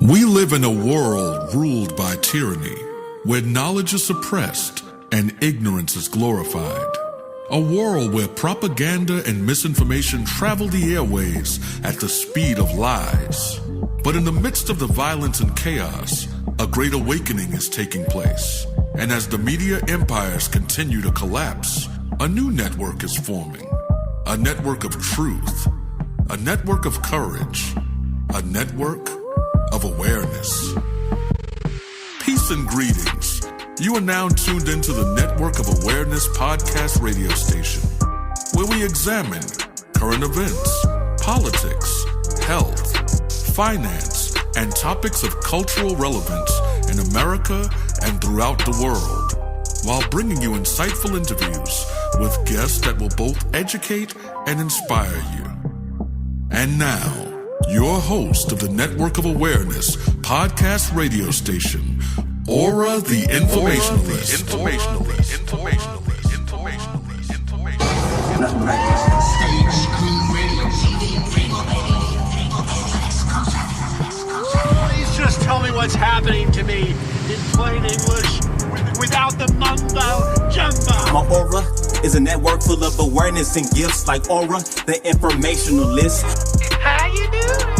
We live in a world ruled by tyranny, where knowledge is suppressed and ignorance is glorified. A world where propaganda and misinformation travel the airways at the speed of lies. But in the midst of the violence and chaos, a great awakening is taking place. And as the media empires continue to collapse, a new network is forming. A network of truth. A network of courage. A network of awareness. Peace and greetings. You are now tuned into the Network of Awareness podcast radio station, where we examine current events, politics, health, finance, and topics of cultural relevance in America and throughout the world, while bringing you insightful interviews with guests that will both educate and inspire you. And now, your host of the Network of Awareness podcast radio station, ORRA the Informationalist. Please just tell me what's happening to me in plain English without the mumbo jumbo. My Aura is a network full of awareness and gifts like Aura, the Informationalist. How you doing?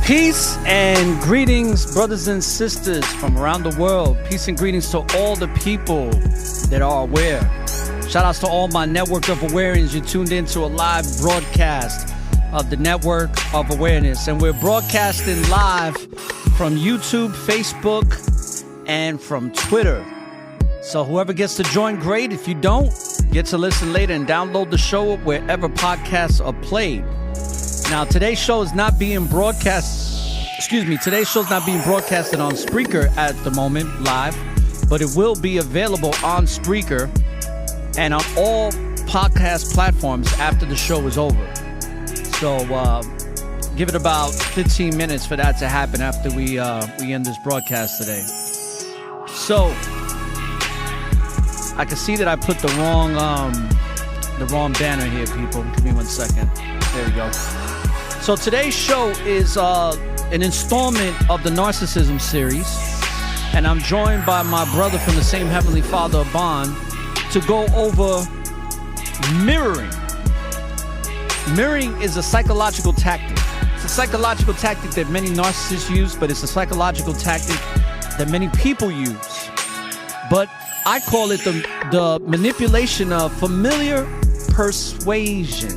Peace and greetings, brothers and sisters from around the world. Peace and greetings to all the people that are aware. Shout outs to all my Network of Awareness. You're tuned into a live broadcast of the Network of Awareness. And we're broadcasting live from YouTube, Facebook, and from Twitter. So whoever gets to join, great. If you don't, get to listen later and download the show wherever podcasts are played. Now, today's show is not being broadcast. Today's show is not being broadcasted on Spreaker at the moment, live, but it will be available on Spreaker and on all podcast platforms after the show is over. So, give it about 15 minutes for that to happen after we end this broadcast today. So, I can see that I put the wrong banner here, people. Give me 1 second. There we go. So today's show is an installment of the Narcissism series, and I'm joined by my brother from the same Heavenly Father, Bond, to go over mirroring. Mirroring is a psychological tactic. It's a psychological tactic that many narcissists use, but it's a psychological tactic that many people use. But I call it the manipulation of familiar persuasion.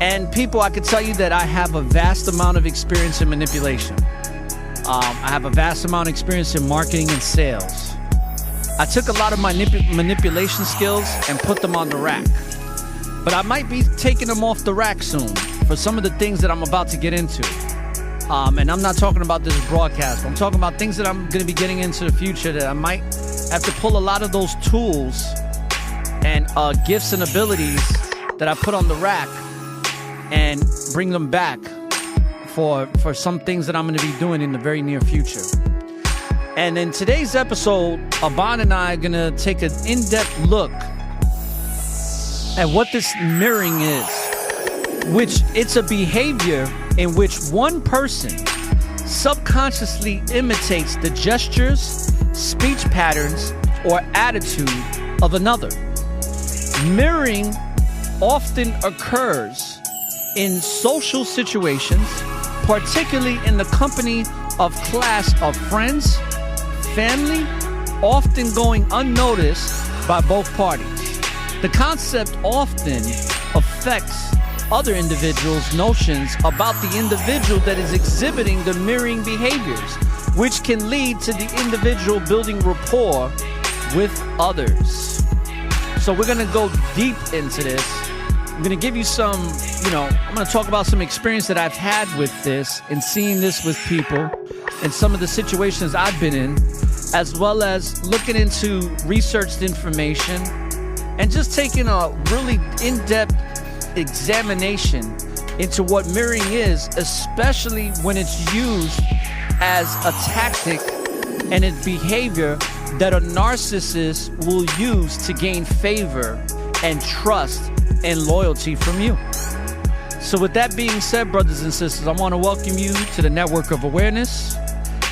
And people, I can tell you that I have a vast amount of experience in manipulation. I have a vast amount of experience in marketing and sales. I took a lot of my manipulation skills and put them on the rack. But I might be taking them off the rack soon for some of the things that I'm about to get into. And I'm not talking about this broadcast. I'm talking about things that I'm going to be getting into the future that I might have to pull a lot of those tools and gifts and abilities that I put on the rack and bring them back for some things that I'm going to be doing in the very near future. And in today's episode, Aban and I are going to take an in-depth look at what this mirroring is, which it's a behavior in which one person subconsciously imitates the gestures, speech patterns, or attitude of another. Mirroring often occurs in social situations, particularly in the company of class of friends, family, often going unnoticed by both parties. The concept often affects other individuals' notions about the individual that is exhibiting the mirroring behaviors, which can lead to the individual building rapport with others. So we're going to go deep into this. I'm going to give you some I'm going to talk about some experience that I've had with this and seeing this with people and some of the situations I've been in, as well as looking into researched information and just taking a really in-depth examination into what mirroring is, especially when it's used as a tactic and a behavior that a narcissist will use to gain favor and trust and loyalty from you. So with that being said, brothers and sisters, I want to welcome you to the Network of Awareness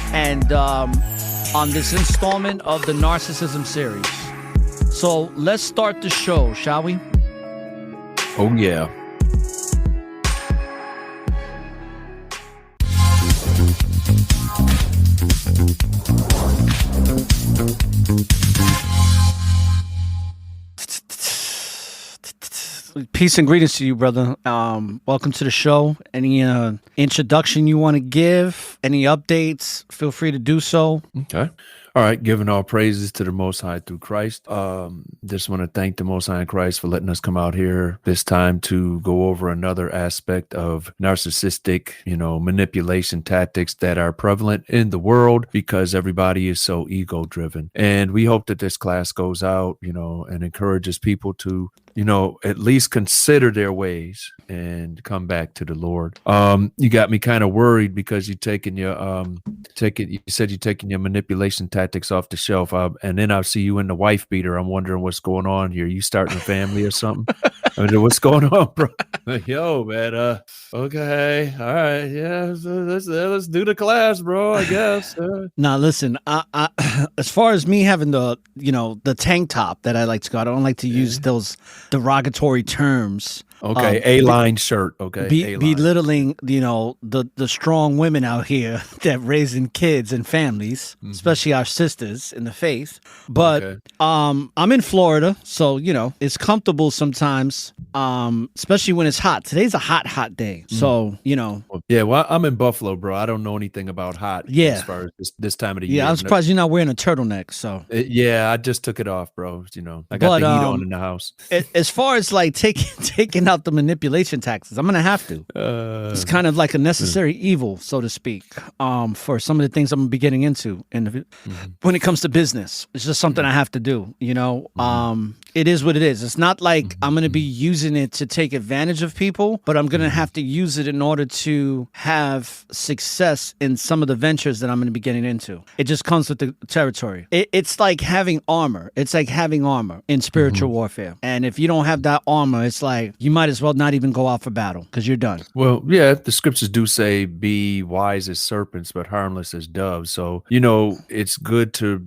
and on this installment of the Narcissism series. So let's start the show, shall we? Oh, yeah. Peace and greetings to you, brother. Welcome to the show. Any introduction you want to give? Any updates? Feel free to do so. Okay. All right. Giving all praises to the Most High through Christ. Just want to thank the Most High in Christ for letting us come out here this time to go over another aspect of narcissistic, manipulation tactics that are prevalent in the world because everybody is so ego driven. And we hope that this class goes out, and encourages people to, at least consider their ways and come back to the Lord. You got me kind of worried because you said you're taking your manipulation tactics off the shelf. And then I see you in the wife beater. I'm wondering what's going on here. You starting a family or something? I mean, what's going on, bro? Yo, man. Okay. All right. Yeah. Let's do the class, bro, I guess. Now, listen, I as far as me having the tank top that I like to go, I don't like to use those derogatory terms. Okay, A-line shirt. Okay, belittling, the strong women out here that raising kids and families, especially our sisters in the faith. But I'm in Florida, so it's comfortable sometimes, especially when it's hot. Today's a hot day, so Yeah, well, I'm in Buffalo, bro. I don't know anything about hot. Yeah, as far as this time of the year. Yeah, I'm surprised you're not wearing a turtleneck. So yeah, I just took it off, bro. I got the heat on in the house. As far as like taking out the manipulation tactics, I'm gonna have to. It's kind of like a necessary evil, so to speak, for some of the things I'm gonna be getting into. And when it comes to business, it's just something I have to do. It is what it is. It's not like I'm gonna be using it to take advantage of people, but I'm gonna have to use it in order to have success in some of the ventures that I'm gonna be getting into. It just comes with the territory. It's like having armor. It's like having armor in spiritual warfare. And if you don't have that armor, it's like you might as well not even go out for battle because you're done. Well, yeah, the scriptures do say be wise as serpents, but harmless as doves. So, it's good to,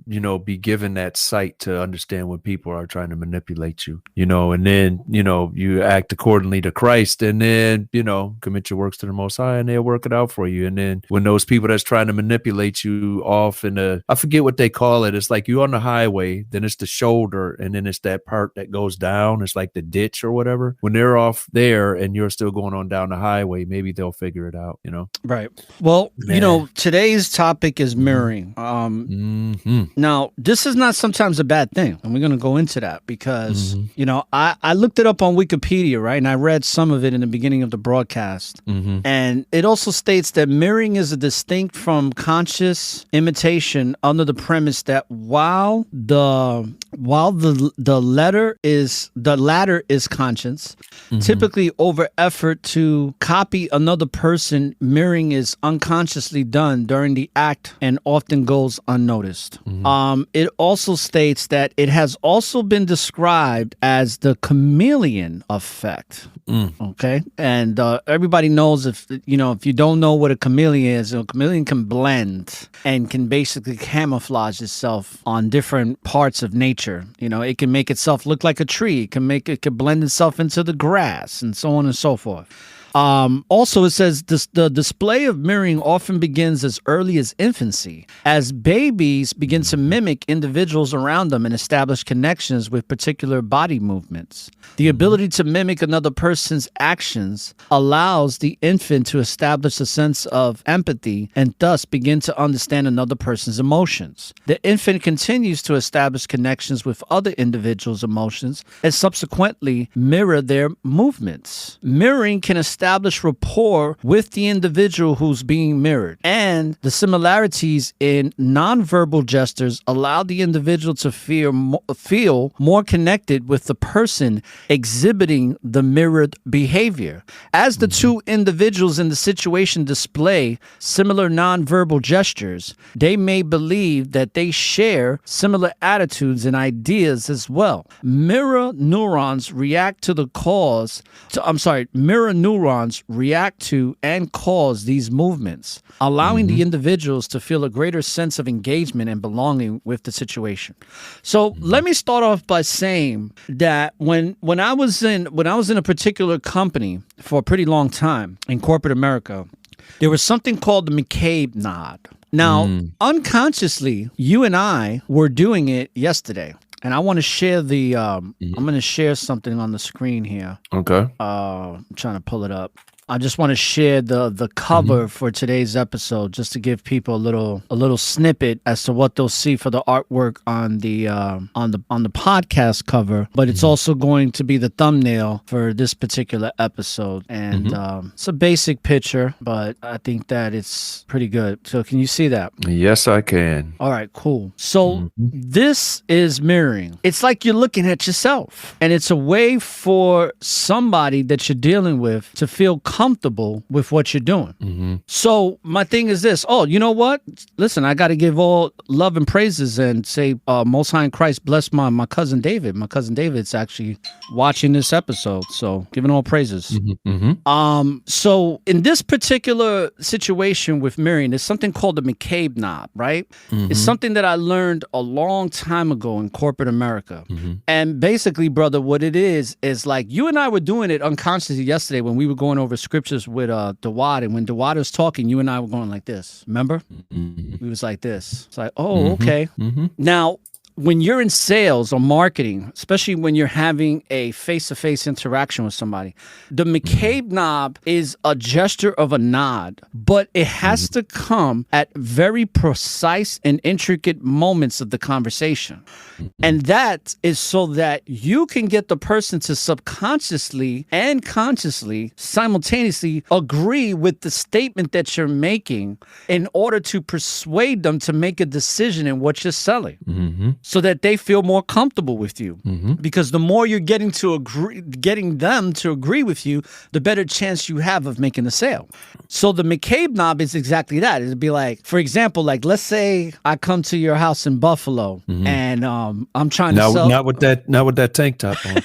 be given that sight to understand when people are trying to manipulate you, and then, you act accordingly to Christ and then, commit your works to the Most High and they'll work it out for you. And then when those people that's trying to manipulate you off in I forget what they call it. It's like you on the highway, then it's the shoulder, and then it's that part that goes down. It's like the ditch or whatever. When they're off there and you're still going on down the highway, maybe they'll figure it out, Right. Well, today's topic is mirroring. Now, this is not sometimes a bad thing, and we're going to go into that because, I looked it up on Wikipedia, right? And I read some of it in the beginning of the broadcast. And it also states that mirroring is a distinct from conscious imitation under the premise that while the latter is conscious, typically over effort to copy another person, mirroring is unconsciously done during the act and often goes unnoticed. It also states that it has also been described as the chameleon effect. Okay, and everybody knows if you don't know what a chameleon is, a chameleon can blend and can basically camouflage itself on different parts of nature. It can make itself look like a tree. It can blend itself into the grass and so on and so forth. Also, it says the display of mirroring often begins as early as infancy, as babies begin to mimic individuals around them and establish connections with particular body movements. The ability to mimic another person's actions allows the infant to establish a sense of empathy and thus begin to understand another person's emotions. The infant continues to establish connections with other individuals' emotions and subsequently mirror their movements. Mirroring can establish rapport with the individual who's being mirrored, and the similarities in nonverbal gestures allow the individual to feel more connected with the person exhibiting the mirrored behavior. As the two individuals in the situation display similar nonverbal gestures, they may believe that they share similar attitudes and ideas as well. Mirror neurons react to and cause these movements, allowing the individuals to feel a greater sense of engagement and belonging with the situation. So let me start off by saying that when I was in a particular company for a pretty long time in corporate America, there was something called the McCabe nod. Now, unconsciously, you and I were doing it yesterday. And I want to share I'm going to share something on the screen here. Okay. I'm trying to pull it up. I just want to share the cover for today's episode, just to give people a little snippet as to what they'll see for the artwork on the podcast cover. But it's also going to be the thumbnail for this particular episode, and it's a basic picture, but I think that it's pretty good. So can you see that? Yes, I can. All right, cool. So this is mirroring. It's like you're looking at yourself, and it's a way for somebody that you're dealing with to feel comfortable with what you're doing. So my thing is this. Oh, you know what? Listen, I got to give all love and praises and say, Most High in Christ bless my cousin David. My cousin David's actually watching this episode, so giving all praises. So in this particular situation with mirroring, there's something called the McCabe knob, right? It's something that I learned a long time ago in corporate America. And basically, brother, what it is like you and I were doing it unconsciously yesterday when we were going over scriptures with Dawad, and when Dawad was talking, you and I were going like this. Remember? We was like this. It's like, oh, okay. Now, when you're in sales or marketing, especially when you're having a face-to-face interaction with somebody, the McCabe knob is a gesture of a nod, but it has to come at very precise and intricate moments of the conversation. And that is so that you can get the person to subconsciously and consciously simultaneously agree with the statement that you're making in order to persuade them to make a decision in what you're selling. So that they feel more comfortable with you. Because the more you're getting them to agree with you, the better chance you have of making the sale. So the McCabe knob is exactly that. It'd be like, for example, like let's say I come to your house in Buffalo and I'm trying to sell. Not with that tank top on.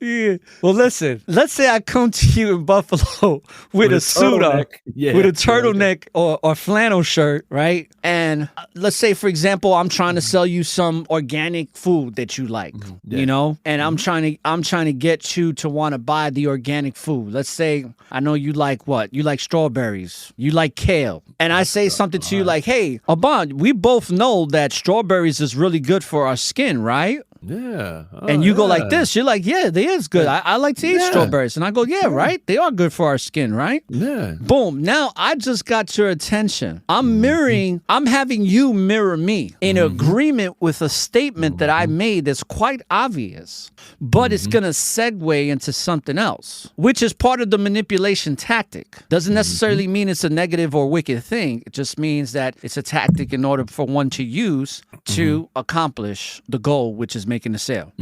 Yeah. Well, listen, let's say I come to you in Buffalo with a suit on, with a turtleneck or flannel shirt, right? And let's say, for example, I'm trying to sell you some organic food that you like, you know, and I'm trying to get you to want to buy the organic food. Let's say I know you like what? You like strawberries. You like kale. And I say something to you like, hey, Aban, we both know that strawberries is really good for our skin, right? Yeah. And you go like this. You're like, yeah, they is good. I like to eat strawberries. And I go, yeah, right? They are good for our skin, right? Yeah. Boom. Now I just got your attention. I'm having you mirror me in agreement with a statement that I made that's quite obvious, but it's going to segue into something else, which is part of the manipulation tactic. Doesn't necessarily mean it's a negative or wicked thing. It just means that it's a tactic in order for one to use to accomplish the goal, which is making a sale.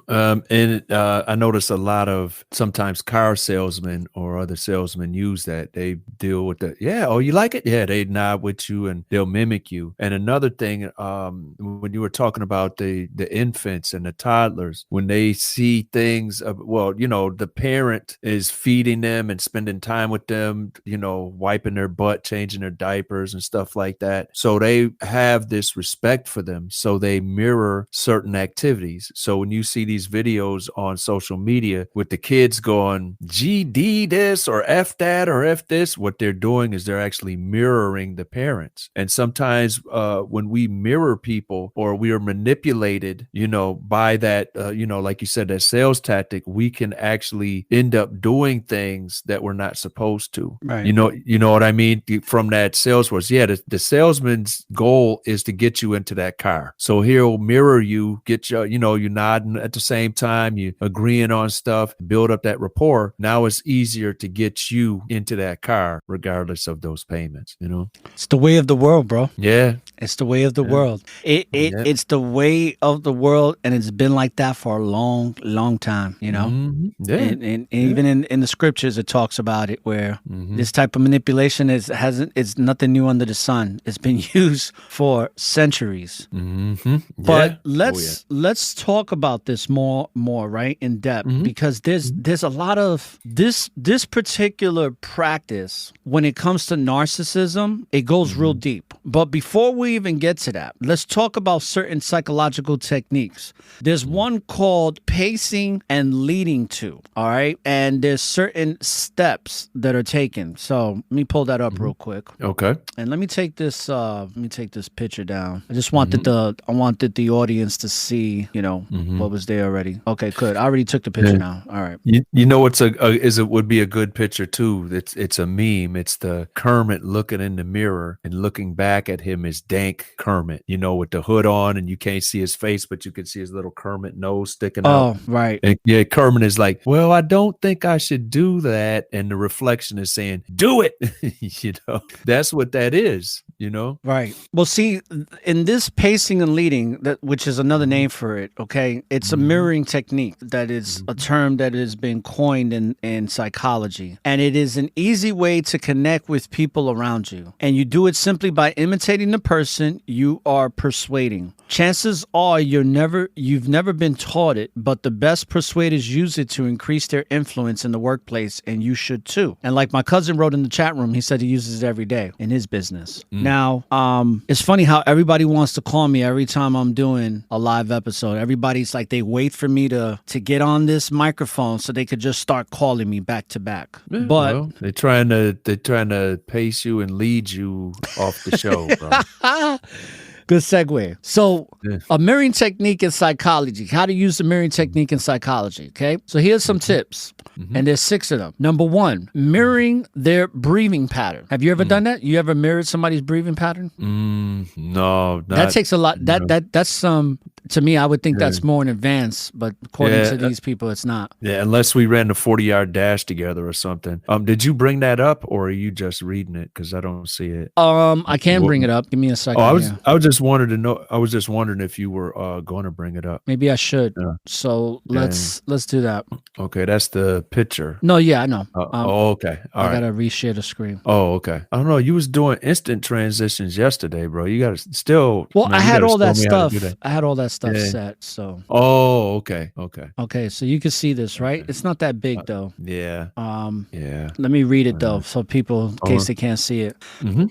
I notice a lot of sometimes car salesmen or other salesmen use that. They deal with the, oh, you like it? Yeah, they nod with you and they'll mimic you. And another thing, when you were talking about the infants and the toddlers, when they see things, the parent is feeding them and spending time with them, wiping their butt, changing their diapers and stuff like that. So they have this respect for them. So they mirror certain activities activities. So when you see these videos on social media with the kids going GD this or F that or F this, what they're doing is they're actually mirroring the parents. And sometimes when we mirror people or we are manipulated, by that, like you said, that sales tactic, we can actually end up doing things that we're not supposed to. Right. You know what I mean? From that sales force. Yeah, the salesman's goal is to get you into that car. So he'll mirror you, get you, you nodding at the same time, you agreeing on stuff, build up that rapport. Now it's easier to get you into that car, regardless of those payments, It's the way of the world, bro. Yeah. It's the way of the world. It's the way of the world, and it's been like that for a long, long time, Mm-hmm. Yeah. And even in the scriptures, it talks about it where this type of manipulation it's nothing new under the sun. It's been used for centuries. Mm-hmm. But let's talk about this more right in depth, because there's a lot of this particular practice when it comes to narcissism. It goes real deep. But before we even get to that, let's talk about certain psychological techniques. There's one called pacing and leading to. All right, and there's certain steps that are taken. So let me pull that up real quick. Okay. And let me take this picture down. I just wanted I wanted the audience to see, what was there already. Okay, good. I already took the picture now. All right. You know what's it would be a good picture too. It's a meme. It's the Kermit looking in the mirror and looking back at him as dank Kermit, with the hood on and you can't see his face, but you can see his little Kermit nose sticking out. Oh, right. And Kermit is like, well, I don't think I should do that. And the reflection is saying, do it. That's what that is, Right. Well, see, in this pacing and leading, which is another name for it, okay, it's a mirroring technique that is a term that has been coined in psychology. And it is an easy way to connect with people around you. And you do it simply by imitating the person you are persuading. Chances are you've never been taught it, but the best persuaders use it to increase their influence in the workplace, and you should too. And like my cousin wrote in the chat room, he said he uses it every day in his business. Now, it's funny how everybody wants to call me every time I'm doing a live episode. Everybody's like, they wait for me to get on this microphone so they could just start calling me back to back. Yeah, but well, they're trying to pace you and lead you off the show, bro. Good segue. So a mirroring technique in psychology, how to use the mirroring technique in psychology. Okay. So here's some tips. And there's 6 of them. Number 1, mirroring their breathing pattern. Have you ever done that? You ever mirrored somebody's breathing pattern? No. That takes a lot. That's some, to me, I would think that's more in advance, but according to these people, it's not. Yeah. Unless we ran the 40-yard dash together or something. Did you bring that up or are you just reading it? Cause I don't see it. I can bring it up. Give me a second. I was just wondering if you were going to bring it up. Maybe I should. Yeah. So let's do that. Okay, that's the picture. No, yeah, I know. Okay. All right. I gotta reshare the screen. Oh, okay. I don't know. You was doing instant transitions yesterday, bro. You gotta still. Well, I had all that stuff. I had all that stuff set. So. Oh, okay. Okay, so you can see this, right? It's not that big though. Yeah. Yeah. Let me read it though, so people, in case they can't see it.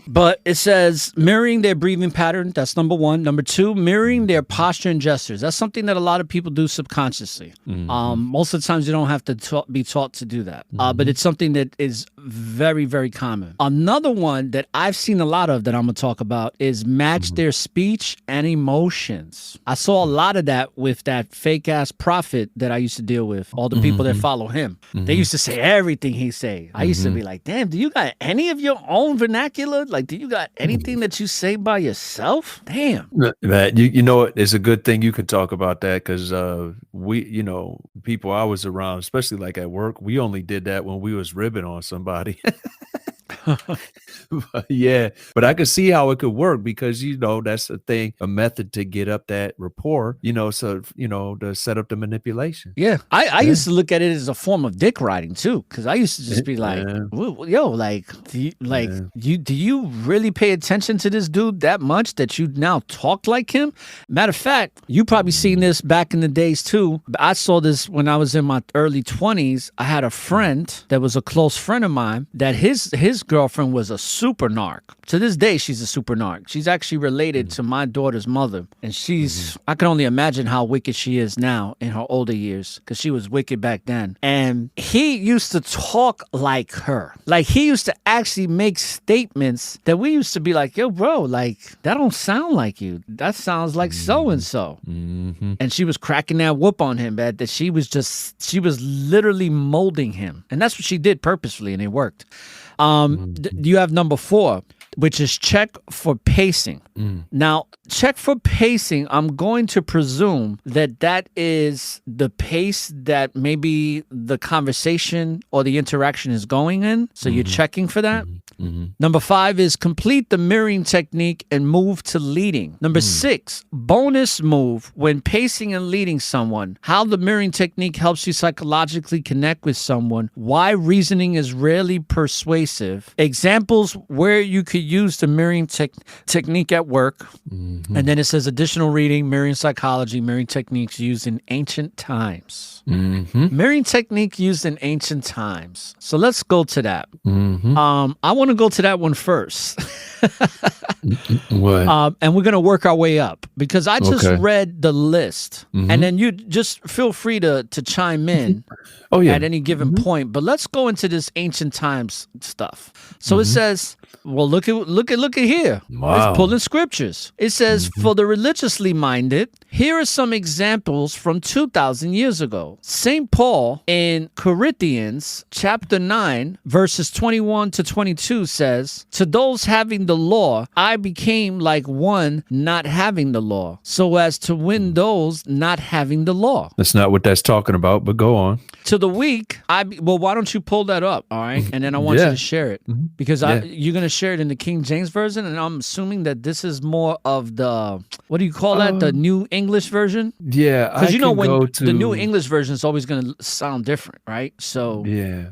But it says mirroring their breathing pattern. That's number 1. Number 2, mirroring their posture and gestures. That's something that a lot of people do subconsciously. Most of the times you don't have to be taught to do that. But it's something that is very, very common. Another one that I've seen a lot of that I'm going to talk about is match their speech and emotions. I saw a lot of that with that fake ass prophet that I used to deal with. All the people that follow him. They used to say everything he say. I used to be like, damn, do you got any of your own vernacular? Like, do you got anything that you say by yourself? Damn. That you know what? It's a good thing you can talk about that because we, people I was around, especially like at work, we only did that when we was ribbing on somebody. But I could see how it could work because that's a thing, a method to get up that rapport, so to set up the manipulation. Yeah, I used to look at it as a form of dick riding too, because I used to just be like, yo, like, do you really pay attention to this dude that much that you now talk like him? Matter of fact, you probably seen this back in the days too. I saw this when I was in my early 20s. I had a friend that was a close friend of mine that his his girlfriend was a super narc. To this day, she's a super narc. She's actually related to my daughter's mother. And I can only imagine how wicked she is now in her older years, because she was wicked back then. And he used to talk like her. Like, he used to actually make statements that we used to be like, yo, bro, like, that don't sound like you. That sounds like so-and-so. And she was cracking that whoop on him, man, that she was literally molding him. And that's what she did purposefully, and it worked. You have number 4, which is check for pacing. Now, check for pacing, I'm going to presume that is the pace that maybe the conversation or the interaction is going in. So you're checking for that. Number 5 is complete the mirroring technique and move to leading. Number 6, bonus move when pacing and leading someone. How the mirroring technique helps you psychologically connect with someone. Why reasoning is rarely persuasive. Examples where you could use the mirroring technique at work. And then it says additional reading, mirroring psychology, mirroring techniques used in ancient times. Mirroring technique used in ancient times. So let's go to that. I want to go to that one first. What? And we're going to work our way up, because I just read the list. And then you just feel free to chime in at any given point. But let's go into this ancient times stuff. So it says, well, look at here. Wow. It's pulling scriptures. It says, for the religiously minded, here are some examples from 2,000 years ago. St. Paul in Corinthians chapter 9, verses 21 to 22 says, to those having the law, I became like one not having the law, so as to win those not having the law. That's not what that's talking about, but go on. To the weak, well, why don't you pull that up, all right? And then I want you to share it, because you're going to share it in the King James Version, and I'm assuming that this is more of the, what do you call that, the New English Version? Yeah, because the New English Version is always going to sound different, right? So,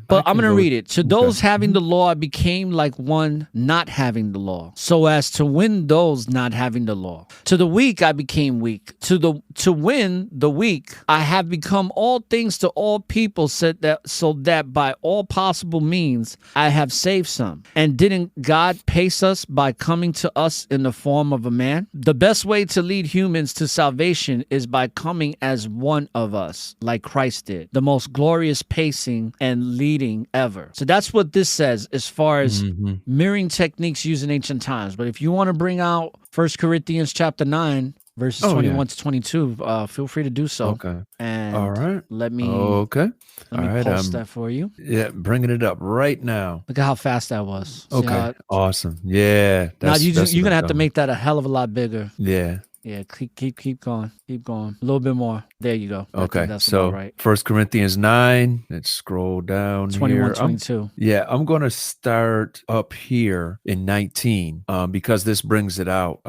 but I'm going to read it. To those having the law, I became like one not having the law, so as to win those not having the law. To the weak, I became weak. To win the weak, I have become all things to all people, so that by all possible means I have saved some. And didn't God pace us by coming to us in the form of a man? The best way to lead humans to salvation is by coming as one of us, like Christ did. The most glorious pacing and leading ever. So that's what this says as far as mirroring techniques used in ancient times. But if you want to bring out 1 Corinthians chapter 9, verses 21 to 22, feel free to do so. Okay. And all right. let me post that for you. Yeah, bringing it up right now. Look at how fast that was. Okay. Awesome. Yeah. Now you're going to have to make that a hell of a lot bigger. Yeah. Yeah, keep going. Keep going. A little bit more. There you go. Okay, that's so right. 1 Corinthians 9, let's scroll down 21, here. 22. I'm going to start up here in 19 because this brings it out.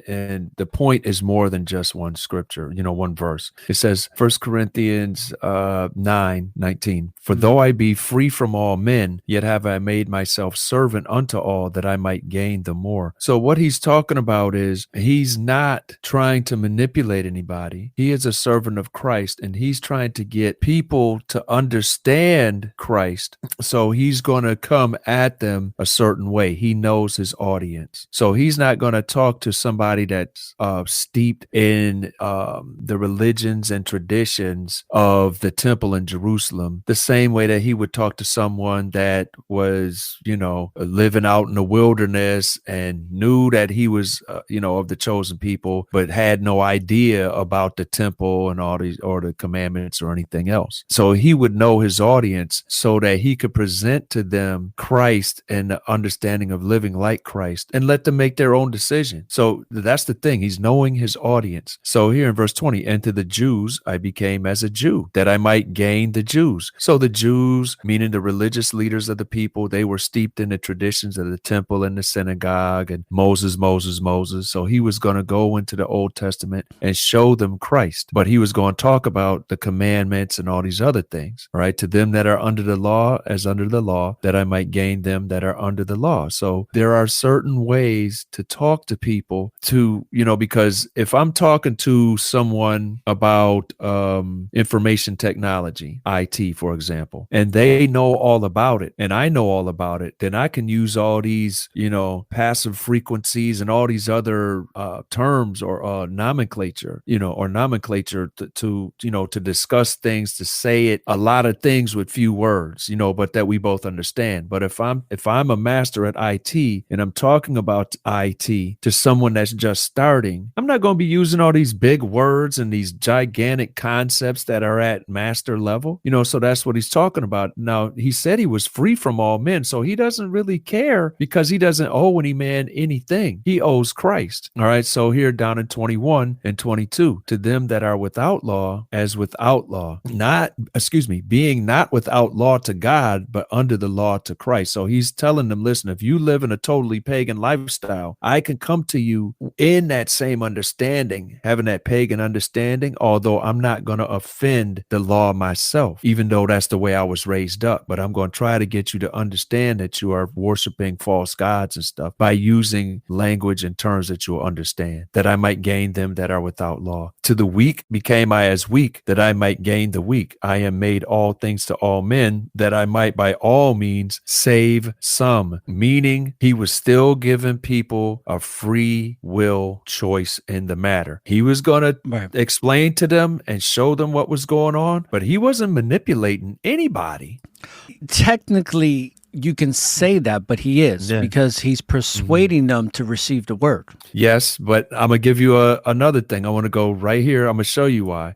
And the point is more than just one scripture, one verse. It says 1 Corinthians 9:19. For though I be free from all men, yet have I made myself servant unto all, that I might gain the more. So what he's talking about is he's not trying to manipulate anybody. He is a servant of Christ, and he's trying to get people to understand Christ. So he's going to come at them a certain way. He knows his audience. So he's not going to talk to somebody that's steeped in the religions and traditions of the temple in Jerusalem, the same way that he would talk to someone that was, living out in the wilderness and knew that he was, of the chosen people, but had no idea about the temple and all these, or the commandments or anything else. So he would know his audience so that he could present to them Christ and the understanding of living like Christ and let them make their own decision. So that's the thing. He's knowing his audience. So here in verse 20, and to the Jews, I became as a Jew, that I might gain the Jews. So the Jews, meaning the religious leaders of the people, they were steeped in the traditions of the temple and the synagogue and Moses. So he was going to go into to the Old Testament and show them Christ. But he was going to talk about the commandments and all these other things, right? To them that are under the law, as under the law, that I might gain them that are under the law. So there are certain ways to talk to people to, because if I'm talking to someone about information technology, IT, for example, and they know all about it and I know all about it, then I can use all these, passive frequencies and all these other terms or nomenclature, to discuss things, to say it, a lot of things with few words, but that we both understand. But if I'm a master at IT and I'm talking about IT to someone that's just starting, I'm not going to be using all these big words and these gigantic concepts that are at master level, so that's what he's talking about. Now, he said he was free from all men, so he doesn't really care because he doesn't owe any man anything. He owes Christ. All right. So here down in 21 and 22, to them that are without law, as without law, being not without law to God, but under the law to Christ. So he's telling them, listen, if you live in a totally pagan lifestyle, I can come to you in that same understanding, having that pagan understanding, although I'm not going to offend the law myself, even though that's the way I was raised up. But I'm going to try to get you to understand that you are worshiping false gods and stuff by using language and terms that you'll understand, that I might gain them that are without law. To the weak became I as weak, that I might gain the weak. I am made all things to all men, that I might by all means save some. Meaning he was still giving people a free will choice in the matter. He was going to explain to them and show them what was going on, but he wasn't manipulating anybody. Technically, you can say that, but he is, because he's persuading them to receive the word. Yes, but I'm going to give you another thing. I want to go right here. I'm going to show you why.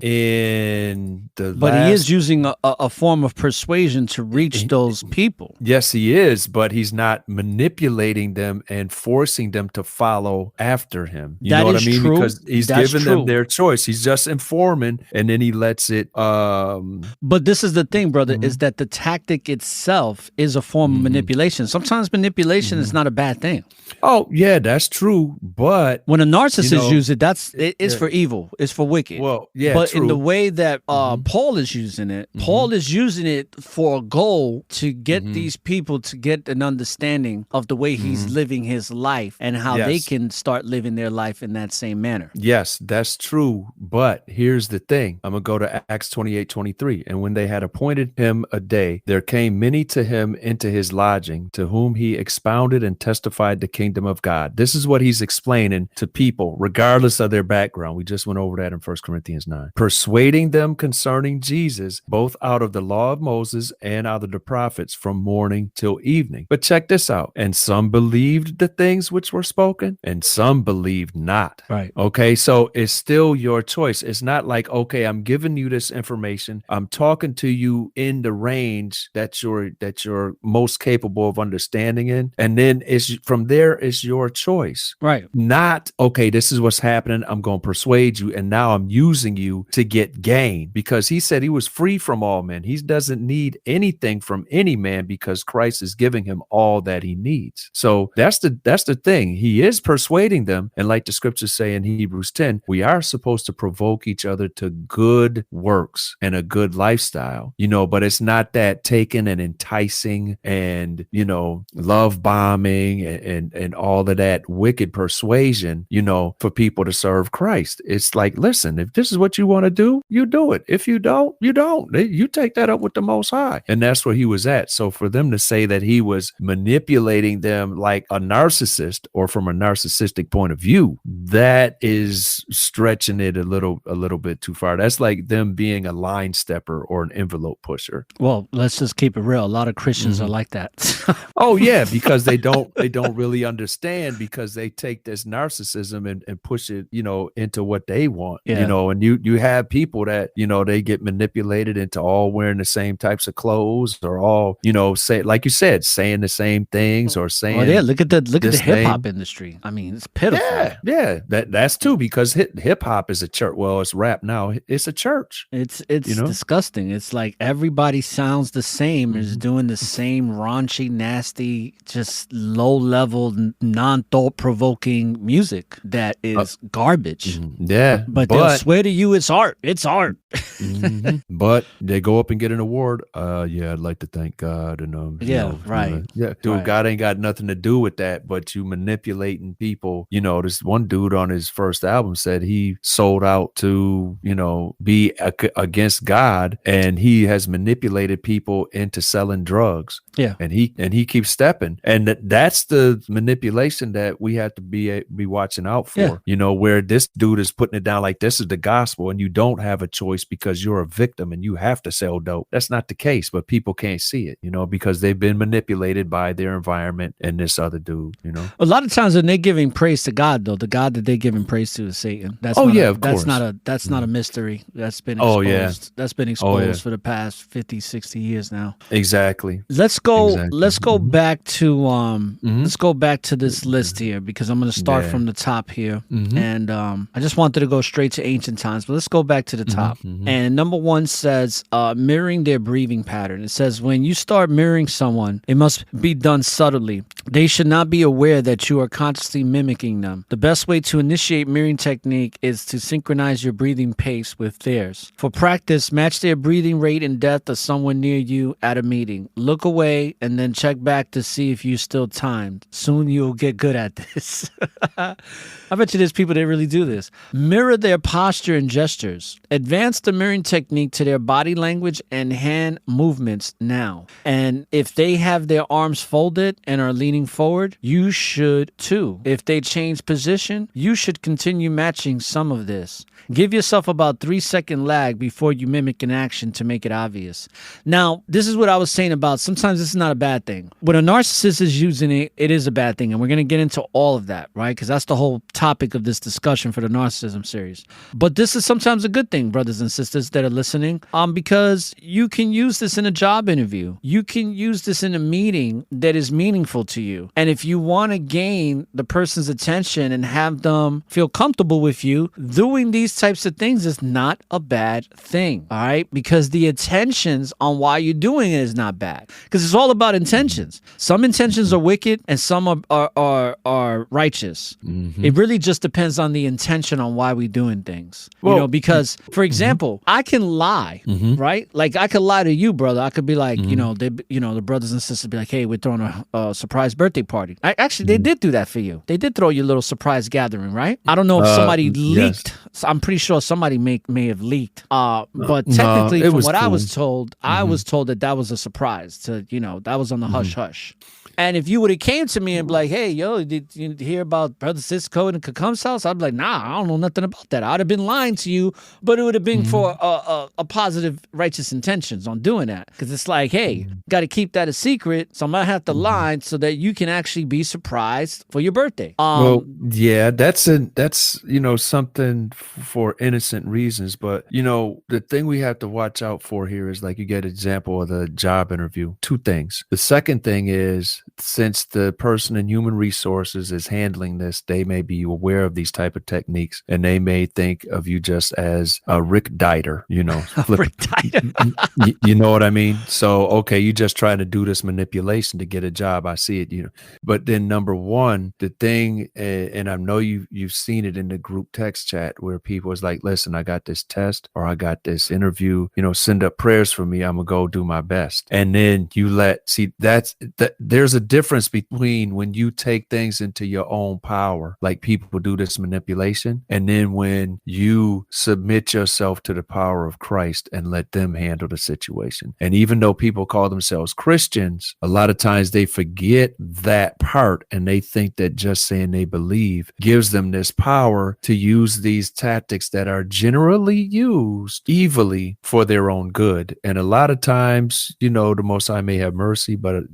He is using a form of persuasion to reach those people. Yes, he is, but he's not manipulating them and forcing them to follow after him. You know what I mean? True. Because he's giving them their choice. He's just informing, and then he lets it. But this is the thing, brother, is that the tactic itself is a form of manipulation. Sometimes manipulation is not a bad thing. Oh, yeah, that's true. But when a narcissist uses it, it's for evil. It's for wicked. Well, yeah, but true. in the way that Paul is using it, Paul is using it for a goal to get these people to get an understanding of the way he's living his life and how they can start living their life in that same manner. Yes, that's true. But here's the thing. I'm going to go to Acts 28:23. And when they had appointed him a day, there came many to him into his lodging, to whom he expounded and testified the kingdom of God. This is what he's explaining to people, regardless of their background. We just went over that in 1 Corinthians 9. Persuading them concerning Jesus, both out of the law of Moses and out of the prophets, from morning till evening. But check this out. And some believed the things which were spoken, and some believed not. Right. Okay, so it's still your choice. It's not like, okay, I'm giving you this information. I'm talking to you in the range that you're most capable of understanding in, and then it's from there it's your choice. Right. Not, okay, this is what's happening, I'm going to persuade you, and now I'm using you to get gain, because he said he was free from all men. He doesn't need anything from any man because Christ is giving him all that he needs. So that's the thing. He is persuading them, and like the scriptures say in Hebrews 10, we are supposed to provoke each other to good works and a good lifestyle, but it's not that taking and enticing and, love bombing and all of that wicked persuasion, for people to serve Christ. It's like, listen, if this is what you want to do, you do it. If you don't, you don't. You take that up with the Most High. And that's where he was at. So for them to say that he was manipulating them like a narcissist, or from a narcissistic point of view, that is stretching it a little bit too far. That's like them being a line stepper or an envelope pusher. Well, let's just keep it real. A lot of Christians are like that. Oh yeah, because they don't really understand, because they take this narcissism and push it, into what they want, and you have people that, they get manipulated into all wearing the same types of clothes, or all, you know, say, like you said, saying the same things, or saying, oh yeah, look at the this hip hop name. industry. I mean, it's pitiful. Yeah, that's too, because hip hop is a church. Well, it's rap now. It's a church. It's You know? disgusting. It's like everybody sounds the same, is doing the same raunchy, nasty, just low level, non thought provoking music that is garbage. Yeah, But they'll swear to you it's art. It's art. but they go up and get an award. Yeah, I'd like to thank God, and right. Yeah, dude, Right. God ain't got nothing to do with that. But you manipulating people. You know, this one dude on his first album said he sold out to, you know, be against God, and he has manipulated people into selling drugs. Yeah. And he keeps stepping, and that's the manipulation that we have to be watching out for. Yeah. You know, where this dude is putting it down like this is the gospel, and you don't have a choice because you're a victim and you have to sell dope. That's not the case, but people can't see it, you know, because they've been manipulated by their environment and this other dude. You know, A lot of times when they're giving praise to God, though, the God that they're giving praise to is Satan. That's Oh, not yeah, a, of that's course. not a mystery. That's been Oh, exposed. yeah. That's been exposed yeah. for the past 50, 60 years now. exactly. Let's go. Exactly. Let's go back to let's go back to this list here, because I'm going to start Yeah. from the top here, and I just wanted to go straight to ancient times, but let's go back to the top. And number one says mirroring their breathing pattern. It says when you start mirroring someone, it must be done subtly. They should not be aware that you are consciously mimicking them. The best way to initiate mirroring technique is to synchronize your breathing pace with theirs. For practice, match their breathing rate and depth of someone near you at a meeting. Look away and then check back to see if you're still timed. Soon you'll get good at this. I bet you there's people that really do this. Mirror their posture and gestures. Advance the mirroring technique to their body language and hand movements now. And if they have their arms folded and are leaning forward, you should too. If they change position, you should continue matching some of this. Give yourself about 3-second lag before you mimic an action to make it obvious. Now, this is what I was saying about sometimes this is not a bad thing. When a narcissist is using it, it is a bad thing. And we're going to get into all of that, right? Because that's the whole topic of this discussion for the narcissism series. But this is sometimes a good thing, brothers and sisters that are listening, because you can use this in a job interview. You can use this in a meeting that is meaningful to you. And if you want to gain the person's attention and have them feel comfortable with you, doing these types of things is not a bad thing, all right? Because the intentions on why you're doing it is not bad. Because it's all about intentions. Some intentions are wicked and some are righteous. It really just depends on the intention on why we're doing things. Well, you know, because, for example, I can lie, right? Like I could lie to you, brother. I could be like, the brothers and sisters be like, hey, we're throwing a surprise birthday party. Actually, they did do that for you. They did throw you a little surprise gathering, right? I don't know if somebody leaked. So I'm pretty sure somebody may have leaked. But technically, it from was what I cool. was told, I was told that was a surprise. That was on the hush hush. And if you would have came to me and be like, hey, yo, did you hear about Brother Cisco and Kakum's house? I'd be like, nah, I don't know nothing about that. I'd have been lying to you, but it would have been for a positive, righteous intentions on doing that. Because it's like, hey, got to keep that a secret, so I'm going to have to lie so that you can actually be surprised for your birthday. Well, yeah, that's something for innocent reasons. But, the thing we have to watch out for here is, like, you get an example of the job interview. Two things. The second thing is, since the person in human resources is handling this, they may be aware of these type of techniques, and they may think of you just as a Rick Dieter, Rick Dieter. You know what I mean? So, okay, you just trying to do this manipulation to get a job. I see it, But then number one, the thing, and I know you've seen it in the group text chat where people is like, listen, I got this test or I got this interview, send up prayers for me. I'm going to go do my best. And then there's a difference between when you take things into your own power, like people do this manipulation, and then when you submit yourself to the power of Christ and let them handle the situation. And even though people call themselves Christians, a lot of times they forget that part, and they think that just saying they believe gives them this power to use these tactics that are generally used evilly for their own good. And a lot of times, the Most High may have mercy, but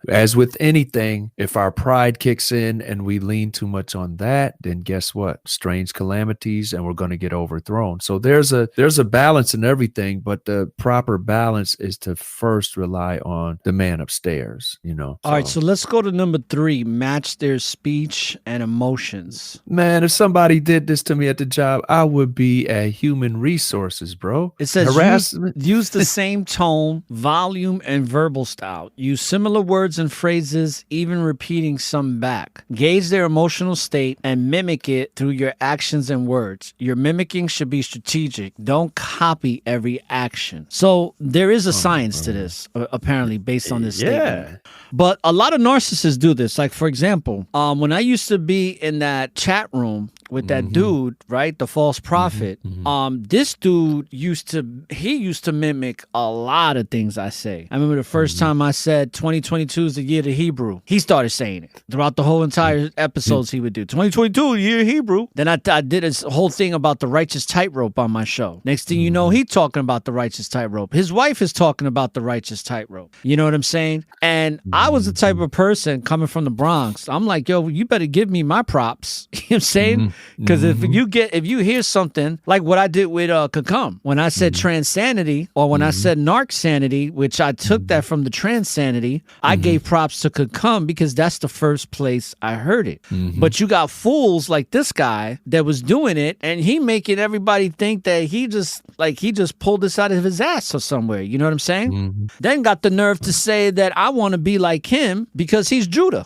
as with anything, if our pride kicks in and we lean too much on that, then guess what? Strange calamities, and we're going to get overthrown. So there's a there's a balance in everything, but the proper balance is to first rely on the man upstairs, you know. All right, so let's go to number 3, match their speech and emotions. Man, if somebody did this to me at the job, I would be at human resources, bro. It says harassment. use the same tone, volume, and verbal style. Use similar words and phrases, even repeating some back. Gauge their emotional state and mimic it through your actions and words. Your mimicking should be strategic. Don't copy every action. So there is a science to this, apparently, based on this statement. But a lot of narcissists do this. Like, for example, when I used to be in that chat room with that dude, right, the false prophet, this dude used to mimic a lot of things I say. I remember the first time I said 2022 is the year of the Hebrew. He started saying it throughout the whole entire episodes. He would do 2022 year of Hebrew. Then I did this whole thing about the righteous tightrope on my show. Next thing you know, he talking about the righteous tightrope. His wife is talking about the righteous tightrope. You know what I'm saying? And I was the type of person coming from the Bronx. I'm like, yo, you better give me my props. You know what I'm saying? Because if you hear something like what I did with Kakum, when I said transanity, or when I said narc-sanity, which I took that from the transanity, I gave props to Kakum because that's the first place I heard it. But you got fools like this guy that was doing it, and he making everybody think that he just pulled this out of his ass or somewhere. You know what I'm saying? Then got the nerve to say that I want to be like him because he's Judah.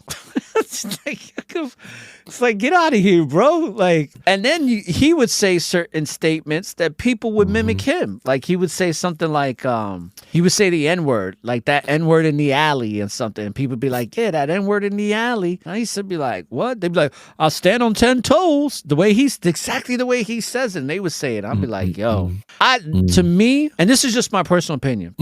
It's like, get out of here, bro. Like, and then he would say certain statements that people would mimic him. Like, he would say something like, he would say the N-word, like that N-word in the alley and something. And people would be like, yeah, that N-word in the alley. And I used to be like, what? They'd be like, I'll stand on 10 toes. Exactly the way he says it. And they would say it. I'd be like, yo, to me, and this is just my personal opinion.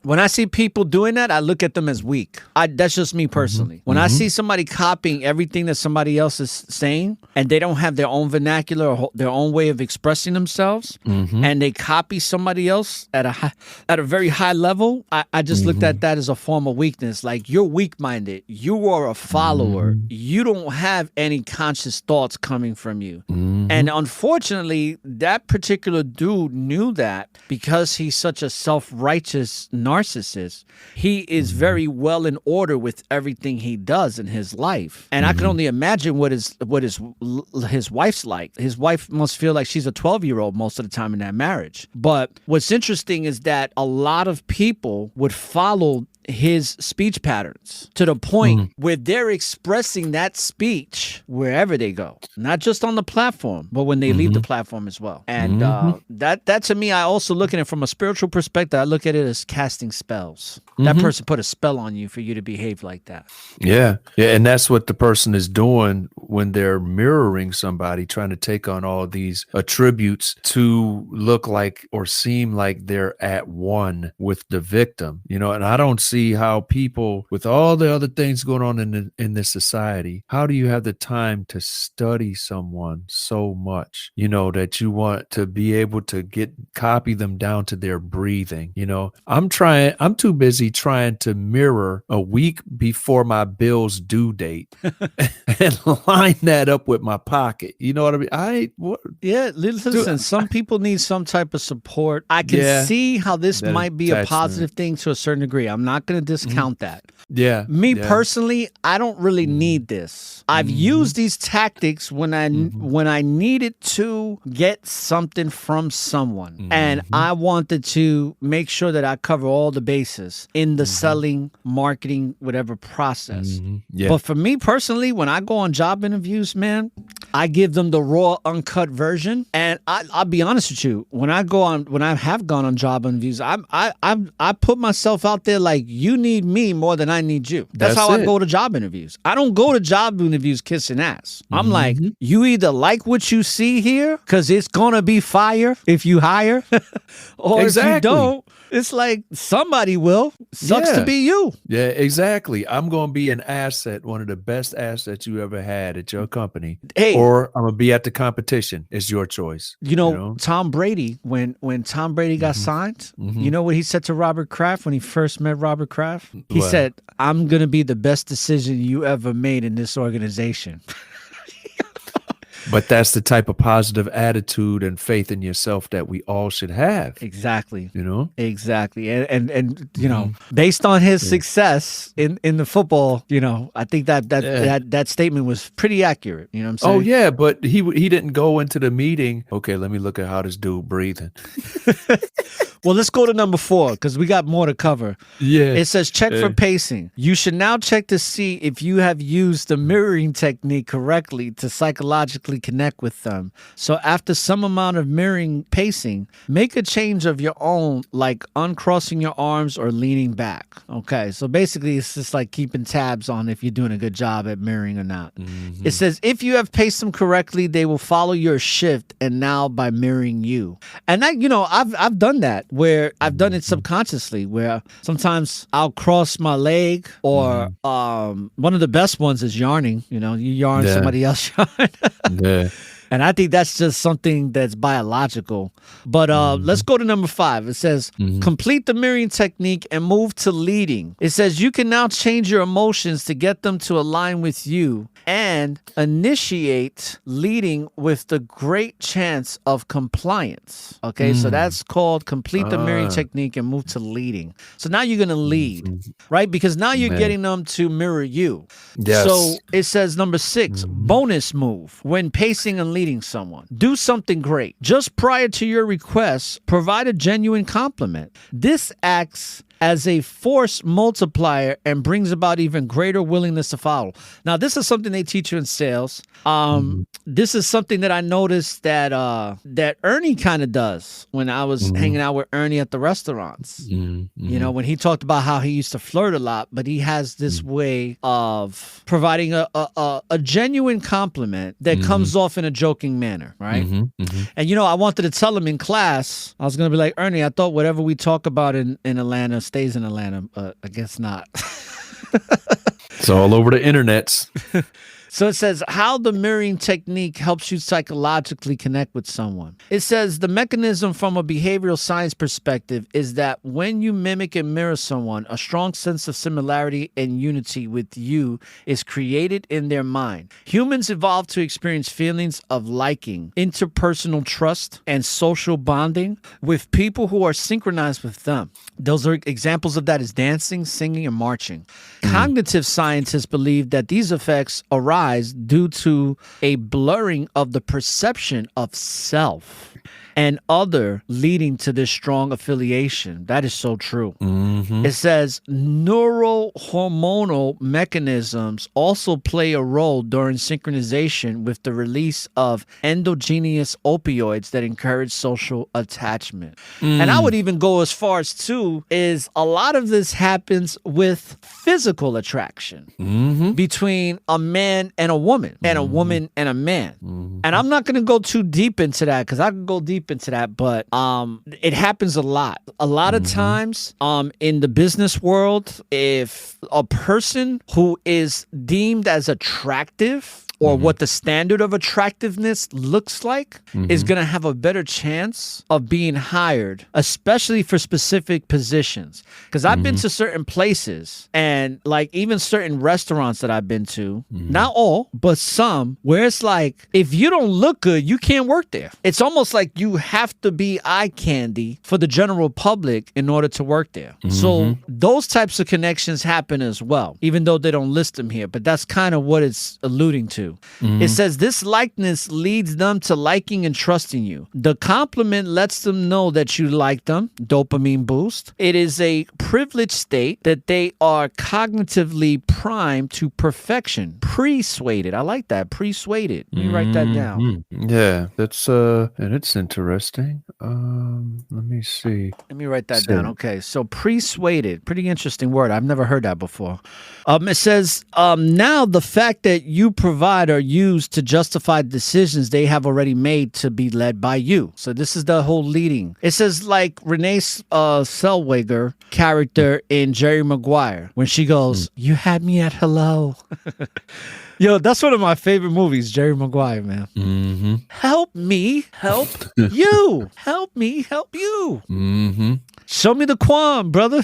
When I see people doing that, I look at them as weak. That's just me personally. When I see somebody copying everything that somebody else is saying, and they don't have their own vernacular or their own way of expressing themselves, and they copy somebody else at a very high level, I just looked at that as a form of weakness. Like, you're weak-minded. You are a follower. You don't have any conscious thoughts coming from you. And unfortunately, that particular dude knew that because he's such a self-righteous narcissist. He is very well in order with everything he does in his life. And I can only imagine what his wife's like. His wife must feel like she's a 12-year-old most of the time in that marriage. But what's interesting is that a lot of people would follow his speech patterns to the point where they're expressing that speech wherever they go, not just on the platform, but when they leave the platform as well. And that to me, I also look at it from a spiritual perspective. I look at it as casting spells. That person put a spell on you for you to behave like that. Yeah. And that's what the person is doing when they're mirroring somebody, trying to take on all these attributes to look like or seem like they're at one with the victim, you know. And I don't see how people, with all the other things going on in this society, how do you have the time to study someone so much, you know, that you want to be able to copy them down to their breathing? You know, I'm too busy trying to mirror a week before my bill's due date and line that up with my pocket. You know what I mean? Listen, some people need some type of support. I can see how this might be a positive thing to a certain degree. I'm not going to discount that. Yeah. Me personally, I don't really need this. I've used these tactics when I needed to get something from someone. And I wanted to make sure that I cover all the bases in the selling, marketing, whatever process. But for me personally, when I go on job interviews, man, I give them the raw, uncut version. And I'll be honest with you, when I have gone on job interviews, I put myself out there like, you need me more than I need you. That's how I go to job interviews. I don't go to job interviews kissing ass. I'm like, you either like what you see here, because it's going to be fire if you hire, or if you don't, it's like somebody will. Sucks to be you. Yeah, exactly. I'm going to be an asset, one of the best assets you ever had at your company. Hey, or I'm going to be at the competition. It's your choice. You know? Tom Brady, when Tom Brady got signed, you know what he said to Robert Kraft when he first met Robert Kraft? He said, I'm going to be the best decision you ever made in this organization. But that's the type of positive attitude and faith in yourself that we all should have. Exactly. You know? Exactly. And you know, based on his success in the football, you know, I think that statement was pretty accurate. You know what I'm saying? Oh yeah, but he didn't go into the meeting. Okay, let me look at how this dude breathing. Well, let's go to number 4 because we got more to cover. Yeah. It says check for pacing. You should now check to see if you have used the mirroring technique correctly to psychologically connect with them. So after some amount of mirroring pacing, make a change of your own, like uncrossing your arms or leaning back. Okay, so basically it's just like keeping tabs on if you're doing a good job at mirroring or not. Mm-hmm. It says if you have paced them correctly, they will follow your shift and now by mirroring you. And that, you know, I've done that where I've done it subconsciously where sometimes I'll cross my leg or one of the best ones is yarning. You know, you yarn, somebody else yarn. Yeah. And I think that's just something that's biological. But let's go to number 5. It says, complete the mirroring technique and move to leading. It says you can now change your emotions to get them to align with you and initiate leading with the great chance of compliance. Okay, so that's called complete the mirroring technique and move to leading. So now you're going to lead, right? Because now you're getting them to mirror you. Yes. So it says number 6, bonus move. When pacing and leading someone, do something great. Just prior to your request, provide a genuine compliment. This acts as a force multiplier and brings about even greater willingness to follow. Now, this is something they teach you in sales. This is something that I noticed that Ernie kind of does when I was hanging out with Ernie at the restaurants. You know, when he talked about how he used to flirt a lot, but he has this way of providing a genuine compliment that comes off in a joking manner, right? And, you know, I wanted to tell him in class, I was going to be like, Ernie, I thought whatever we talk about in Atlanta stays in Atlanta. I guess not. It's all over the internets. So it says how the mirroring technique helps you psychologically connect with someone. It says the mechanism from a behavioral science perspective is that when you mimic and mirror someone, a strong sense of similarity and unity with you is created in their mind. Humans evolved to experience feelings of liking, interpersonal trust, and social bonding with people who are synchronized with them. Those are examples of that is dancing, singing, and marching. Cognitive scientists believe that these effects arise due to a blurring of the perception of self and other leading to this strong affiliation. That is so true. It says neurohormonal mechanisms also play a role during synchronization with the release of endogenous opioids that encourage social attachment. And I would even go as far as too is a lot of this happens with physical attraction between a man and a woman and a woman and a man. And I'm not going to go too deep into that because I can go deep into that, but it happens a lot. A lot of times in the business world, if a person who is deemed as attractive or what the standard of attractiveness looks like is going to have a better chance of being hired, especially for specific positions. Because I've been to certain places and like even certain restaurants that I've been to, not all, but some, where it's like, if you don't look good, you can't work there. It's almost like you have to be eye candy for the general public in order to work there. So those types of connections happen as well, even though they don't list them here, but that's kind of what it's alluding to. It says this likeness leads them to liking and trusting you. The compliment lets them know that you like them, dopamine boost. It is a privileged state that they are cognitively primed to perfection, persuaded. I like that, persuaded. Let me write that down. Yeah, that's and it's interesting. Let me see. Let me write that down. Okay, so persuaded, pretty interesting word. I've never heard that before. It says now the fact that you provide or use to justify decisions they have already made to be led by you. So this is the whole leading. It says like Renee Zellweger character in Jerry Maguire when she goes, "You had me at hello." Yo, that's one of my favorite movies, Jerry Maguire, man. Help me, help you. Help me, help you. Show me the Quan, brother.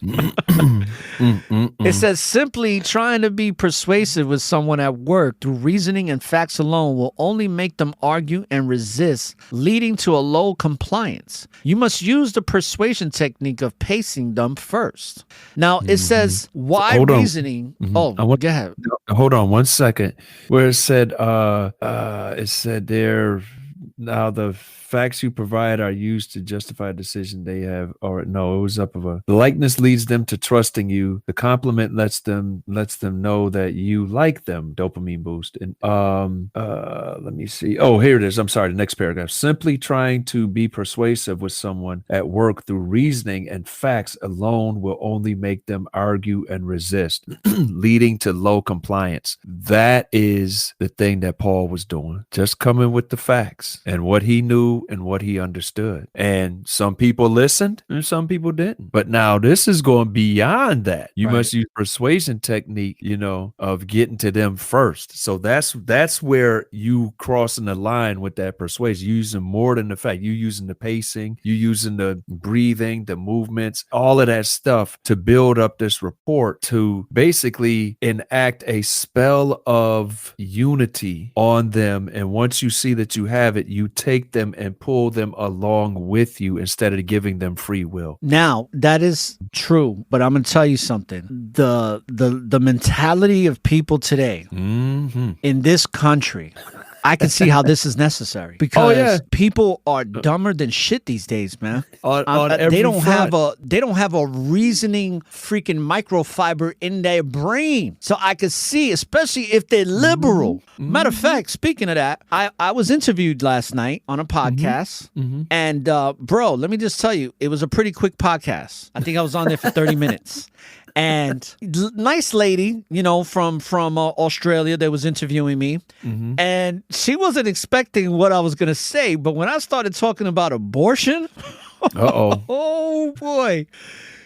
It says simply trying to be persuasive with someone at work through reasoning and facts alone will only make them argue and resist, leading to a low compliance. You must use the persuasion technique of pacing them first. Now it says why Hold on. reasoning. Oh, go ahead. Hold on 1 second. Where it said there, now the facts you provide are used to justify a decision they have, or no, it was up of the likeness leads them to trusting you. The compliment lets them know that you like them. Dopamine boost. And let me see. Oh, here it is. I'm sorry. The next paragraph. Simply trying to be persuasive with someone at work through reasoning and facts alone will only make them argue and resist, leading to low compliance. That is the thing that Paul was doing. Just coming with the facts and what he knew and what he understood. And some people listened and some people didn't. But now this is going beyond that. You must use persuasion technique, of getting to them first. So that's where you crossing the line with that persuasion. You using more than the fact. You using the pacing, you using the breathing, the movements, all of that stuff to build up this rapport, to basically enact a spell of unity on them. And once you see that you have it, you take them and pull them along with you instead of giving them free will. Now, that is true, but I'm going to tell you something. The mentality of people today in this country, I can see how this is necessary because people are dumber than shit these days, man. They don't have a reasoning freaking microfiber in their brain. So I could see, especially if they're liberal. Matter of fact, speaking of that, I was interviewed last night on a podcast, and bro, let me just tell you, it was a pretty quick podcast. I think I was on there for 30 minutes. And nice lady, from Australia that was interviewing me. And she wasn't expecting what I was going to say. But when I started talking about abortion, oh boy.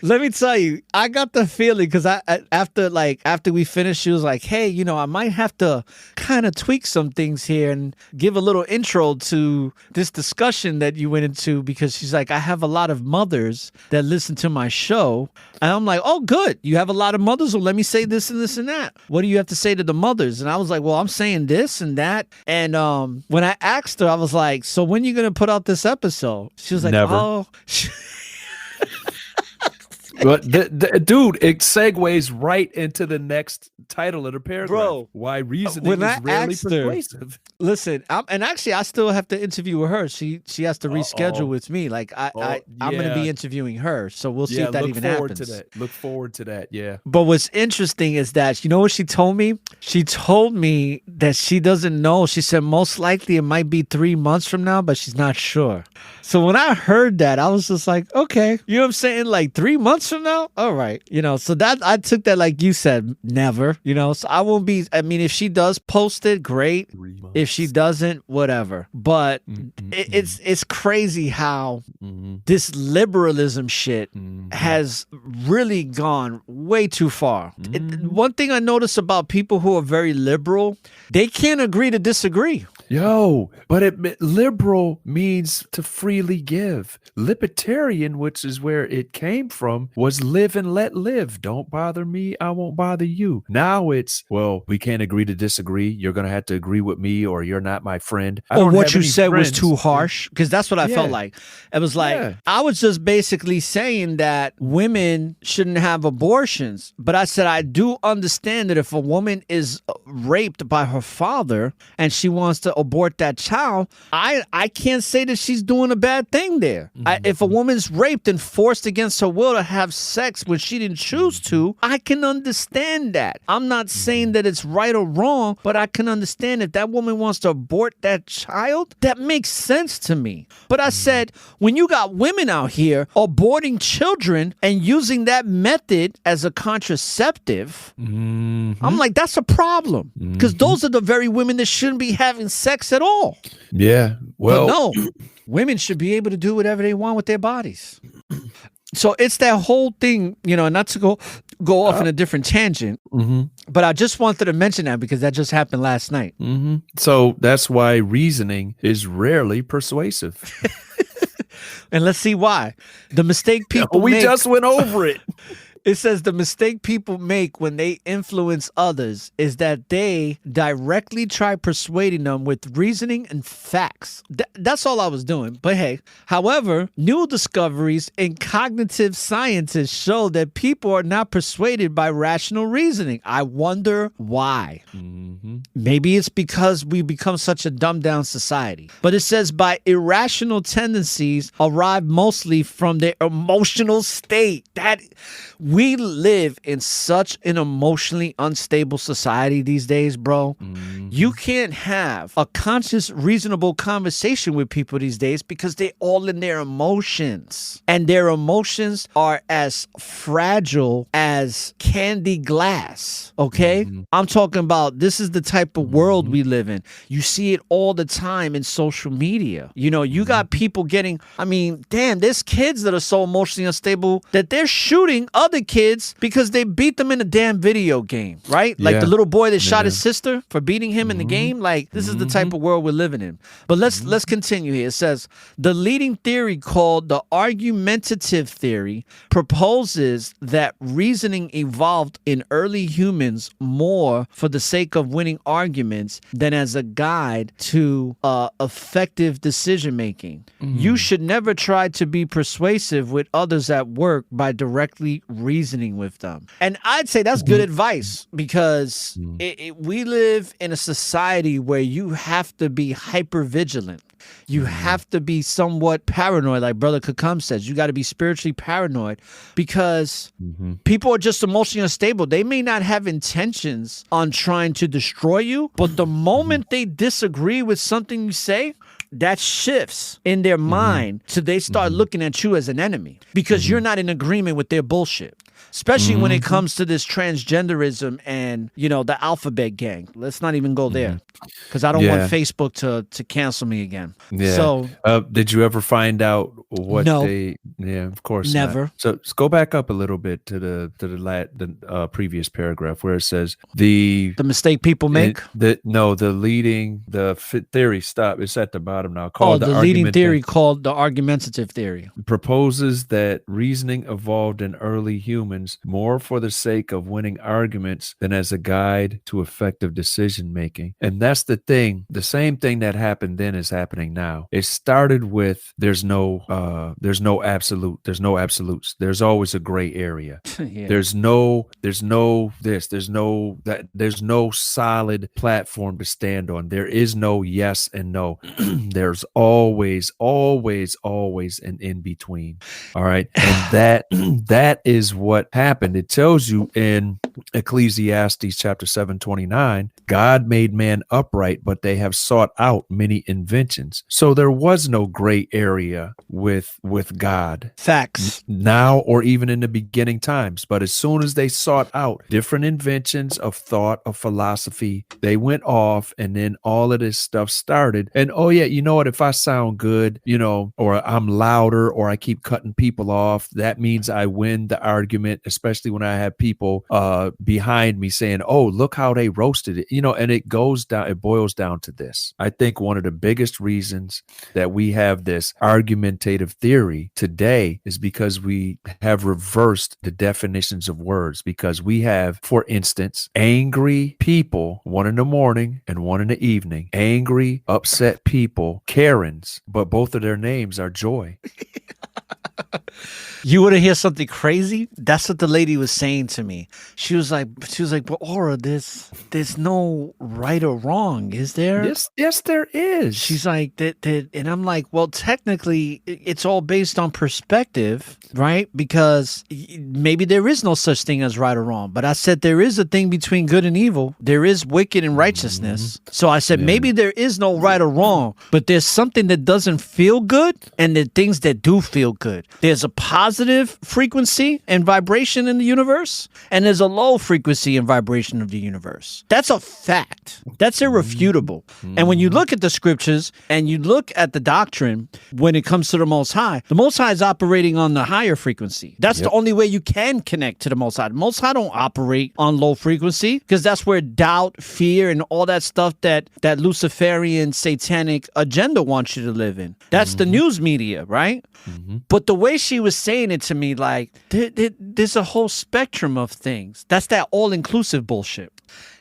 Let me tell you, I got the feeling because after we finished, she was like, hey, I might have to kind of tweak some things here and give a little intro to this discussion that you went into, because she's like, I have a lot of mothers that listen to my show. And I'm like, oh, good. You have a lot of mothers? Well, let me say this and this and that. What do you have to say to the mothers? And I was like, well, I'm saying this and that. And when I asked her, I was like, so when are you going to put out this episode? She was like, never. Oh. But dude, it segues right into the next title of the paragraph. Bro, why reasoning is rarely persuasive. Listen, I still have to interview her. She has to reschedule with me. Like I'm going to be interviewing her, so we'll see if that even happens. Look forward to that. Yeah. But what's interesting is that you know what she told me? She told me that she doesn't know. She said most likely it might be 3 months from now, but she's not sure. So when I heard that, I was just like, okay, you know what I'm saying? Like 3 months from now? All right. So that I took that like you said, never, so I won't be, if she does post it, great. If she doesn't, whatever. But it's crazy how this liberalism shit has really gone way too far. One thing I notice about people who are very liberal, they can't agree to disagree. But liberal means to freely give. Libertarian, which is where it came from, was live and let live. Don't bother me, I won't bother you. Now it's, well, we can't agree to disagree. You're going to have to agree with me or you're not my friend. Or what you said was too harsh, because that's what I felt like. It was like, I was just basically saying that women shouldn't have abortions. But I said, I do understand that if a woman is raped by her father and she wants to abort that child, I can't say that she's doing a bad thing there. If a woman's raped and forced against her will to have sex when she didn't choose to, I can understand that. I'm not saying that it's right or wrong, but I can understand if that woman wants to abort that child, that makes sense to me. But I said, when you got women out here aborting children and using that method as a contraceptive, I'm like, that's a problem. Because those are the very women that shouldn't be having sex at all. Yeah. Well, but no, women should be able to do whatever they want with their bodies. So it's that whole thing, not to go off in a different tangent, but I just wanted to mention that because that just happened last night. So that's why reasoning is rarely persuasive. And let's see why. The mistake people We make. just went over it. It says the mistake people make when they influence others is that they directly try persuading them with reasoning and facts. That's all I was doing. But hey, however, new discoveries in cognitive sciences show that people are not persuaded by rational reasoning. I wonder why. Maybe it's because we become such a dumbed down society. But it says by irrational tendencies arrive mostly from their emotional state. That we live in such an emotionally unstable society these days, bro. You can't have a conscious, reasonable conversation with people these days because they're all in their emotions. And their emotions are as fragile as candy glass, okay? I'm talking about this is the type of world we live in. You see it all the time in social media. You know, you got people getting, I mean, damn, there's kids that are so emotionally unstable that they're shooting other kids because they beat them in a damn video game, right? Like the little boy that shot his sister for beating him in the game. Like, this is the type of world we're living in. But let's continue here. It says, the leading theory called the argumentative theory proposes that reasoning evolved in early humans more for the sake of winning arguments than as a guide to effective decision making. You should never try to be persuasive with others at work by directly reasoning with them. And I'd say that's good advice because we live in a society where you have to be hyper vigilant. You have to be somewhat paranoid, like Brother Kakam says. You got to be spiritually paranoid because people are just emotionally unstable. They may not have intentions on trying to destroy you, but the moment they disagree with something you say, that shifts in their mind so they start looking at you as an enemy because you're not in agreement with their bullshit. Especially when it comes to this transgenderism and, you know, the alphabet gang. Let's not even go there because I don't want Facebook to cancel me again. Yeah. So, did you ever find out what they? Yeah, of course, never. Not. So let's go back up a little bit to the previous paragraph where it says the mistake people make. The leading theory. Stop. It's at the bottom now. The leading theory called the argumentative theory proposes that reasoning evolved in early humans more for the sake of winning arguments than as a guide to effective decision making. And that's the thing. The same thing that happened then is happening now. It started with there's no absolute. There's no absolutes. There's always a gray area. There's no solid platform to stand on. There is no yes and no. There's always an in between. All right. And that is what happened. It tells you in Ecclesiastes chapter 7:29, God made man upright, but they have sought out many inventions. So there was no gray area with God. Facts. Now or even in the beginning times. But as soon as they sought out different inventions of thought, of philosophy, they went off and then all of this stuff started. And oh yeah, you know what? If I sound good, you know, or I'm louder or I keep cutting people off, that means I win the argument, especially when I have people behind me saying, oh, look how they roasted it, you know, and it boils down to this. I think one of the biggest reasons that we have this argumentative theory today is because we have reversed the definitions of words, because we have, for instance, angry people, one in the morning and one in the evening, angry, upset people, Karens, but both of their names are Joy. You want to hear something crazy? That's what the lady was saying to me. She was like, but Aura, there's no right or wrong, is there? Yes, there is. She's like, and I'm like, well, technically, it's all based on perspective, right? Because maybe there is no such thing as right or wrong. But I said there is a thing between good and evil. There is wicked and righteousness. So I said maybe there is no right or wrong, but there's something that doesn't feel good, and the things that do feel good. good. There's a positive frequency and vibration in the universe, and there's a low frequency and vibration of the universe. That's a fact. That's irrefutable. And when you look at the scriptures and you look at the doctrine, when it comes to the Most High is operating on the higher frequency. That's the only way you can connect to the Most High. The Most High don't operate on low frequency, because that's where doubt, fear, and all that stuff that Luciferian satanic agenda wants you to live in. That's the news media, right? But the way she was saying it to me, like, there's a whole spectrum of things. That's that all-inclusive bullshit.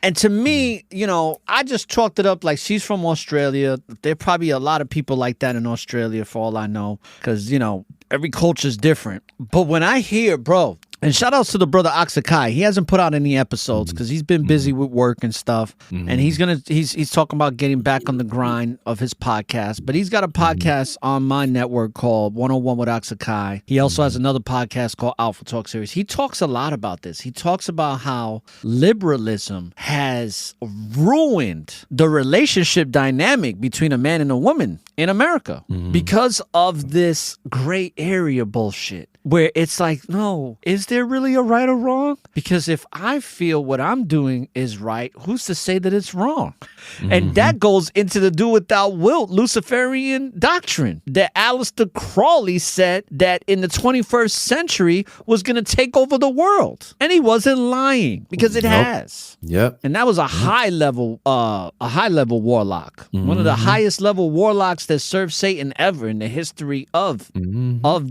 And to me, you know, I just chalked it up like she's from Australia. There are probably a lot of people like that in Australia, for all I know, because, you know, every culture is different. But when I hear, bro, and shout outs to the brother Oxakai. He hasn't put out any episodes because he's been busy with work and stuff. And he's talking about getting back on the grind of his podcast. But he's got a podcast on my network called 101 with Oxakai. He also has another podcast called Alpha Talk Series. He talks a lot about this. He talks about how liberalism has ruined the relationship dynamic between a man and a woman in America because of this gray area bullshit. Where it's like, no, is there really a right or wrong? Because if I feel what I'm doing is right, who's to say that it's wrong? And that goes into the do without wilt Luciferian doctrine that Aleister Crowley said that in the 21st century was going to take over the world. And he wasn't lying, because it has. Yep. And that was a high level warlock. One of the highest level warlocks that served Satan ever in the history of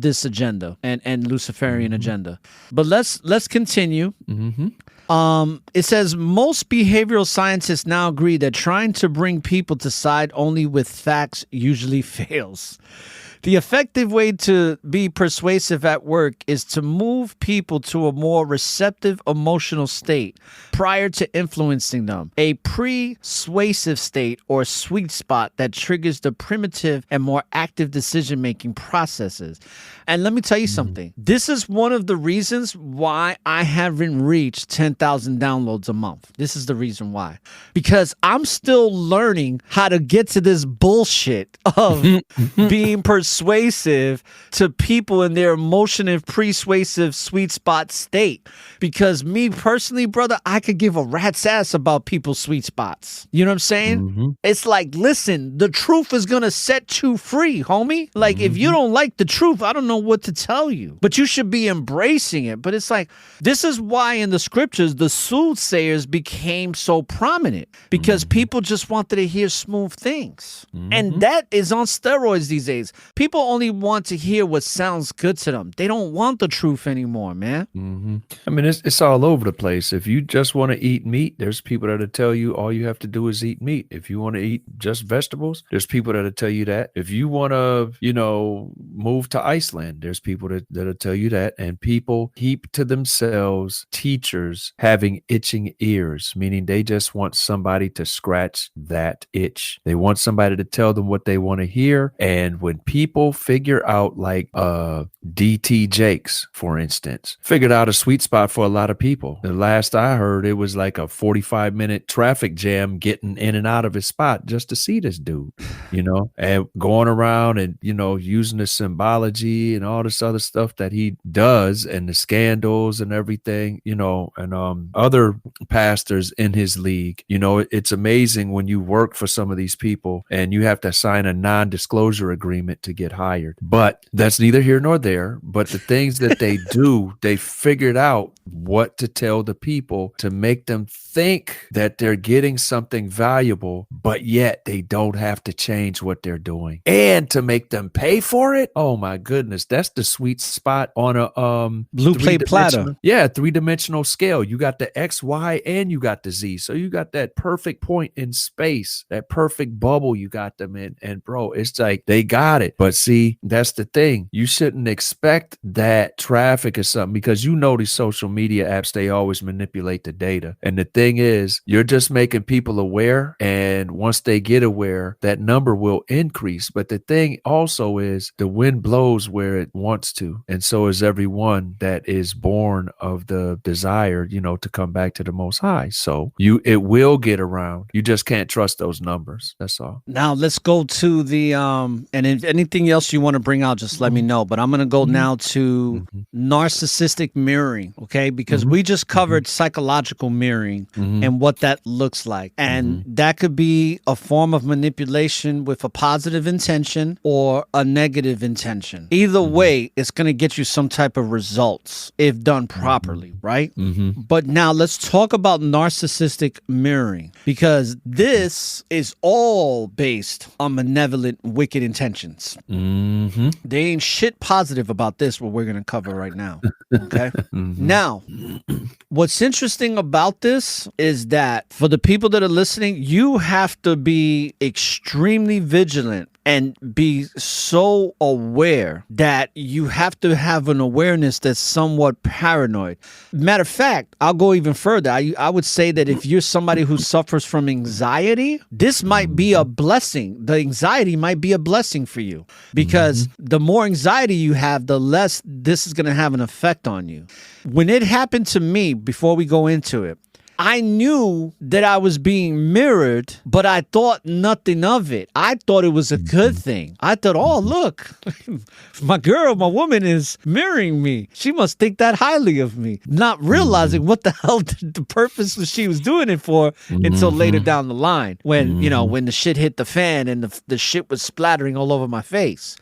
this agenda and Luciferian agenda. But let's continue. It says most behavioral scientists now agree that trying to bring people to side only with facts usually fails. The effective way to be persuasive at work is to move people to a more receptive emotional state prior to influencing them. A persuasive state or sweet spot that triggers the primitive and more active decision-making processes. And let me tell you something. This is one of the reasons why I haven't reached 10,000 downloads a month. This is the reason why. Because I'm still learning how to get to this bullshit of being persuasive to people in their emotional persuasive sweet spot state. Because me personally, brother, I could give a rat's ass about people's sweet spots. You know what I'm saying? It's like, listen, the truth is going to set you free, homie. Like, if you don't like the truth, I don't know what to tell you. But you should be embracing it. But it's like, this is why in the scriptures, the soothsayers became so prominent. Because people just wanted to hear smooth things. And that is on steroids these days. People only want to hear what sounds good to them. They don't want the truth anymore, man. I mean, it's all over the place. If you just want to eat meat, there's people that'll tell you all you have to do is eat meat. If you want to eat just vegetables, there's people that'll tell you that. If you want to, move to Iceland, there's people that'll tell you that. And people heap to themselves teachers having itching ears, meaning they just want somebody to scratch that itch. They want somebody to tell them what they want to hear. And when people figure out, like DT Jakes, for instance, figured out a sweet spot for a lot of people. The last I heard, it was like a 45-minute traffic jam getting in and out of his spot just to see this dude, and going around and, using the symbology and all this other stuff that he does and the scandals and everything, and other pastors in his league. It's amazing when you work for some of these people and you have to sign a non-disclosure agreement to get hired. But that's neither here nor there. But the things that they do, they figured out what to tell the people to make them think that they're getting something valuable, but yet they don't have to change what they're doing, and to make them pay for it. Oh my goodness, that's the sweet spot on a blue plate platter. Yeah, 3-dimensional scale. You got the X, Y, and you got the Z. So you got that perfect point in space, that perfect bubble you got them in. And bro, it's like they got it. But see, that's the thing. You shouldn't expect that traffic or something, because these social media apps, they always manipulate the data. And the thing is, you're just making people aware. And once they get aware, that number will increase. But the thing also is, the wind blows where it wants to. And so is everyone that is born of the desire, to come back to the Most High. So it will get around. You just can't trust those numbers. That's all. Now let's go to the, and if anything anything else you want to bring out, just let me know. But I'm going to go now to narcissistic mirroring, okay? Because we just covered psychological mirroring and what that looks like. And that could be a form of manipulation with a positive intention or a negative intention. Either way, it's going to get you some type of results if done properly, right? But now let's talk about narcissistic mirroring, because this is all based on malevolent, wicked intentions. They ain't shit positive about this, what we're going to cover right now. Okay? Now, what's interesting about this is that for the people that are listening, you have to be extremely vigilant and be so aware that you have to have an awareness that's somewhat paranoid. Matter of fact, I'll go even further. I would say that if you're somebody who suffers from anxiety, this might be a blessing. The anxiety might be a blessing for you, because the more anxiety you have, the less this is going to have an effect on you. When it happened to me, before we go into it, I knew that I was being mirrored, but I thought nothing of it. I thought it was a good thing. I thought, oh, look, my woman is mirroring me. She must think that highly of me. Not realizing what the hell the purpose she was doing it for until later down the line when, when the shit hit the fan and the shit was splattering all over my face.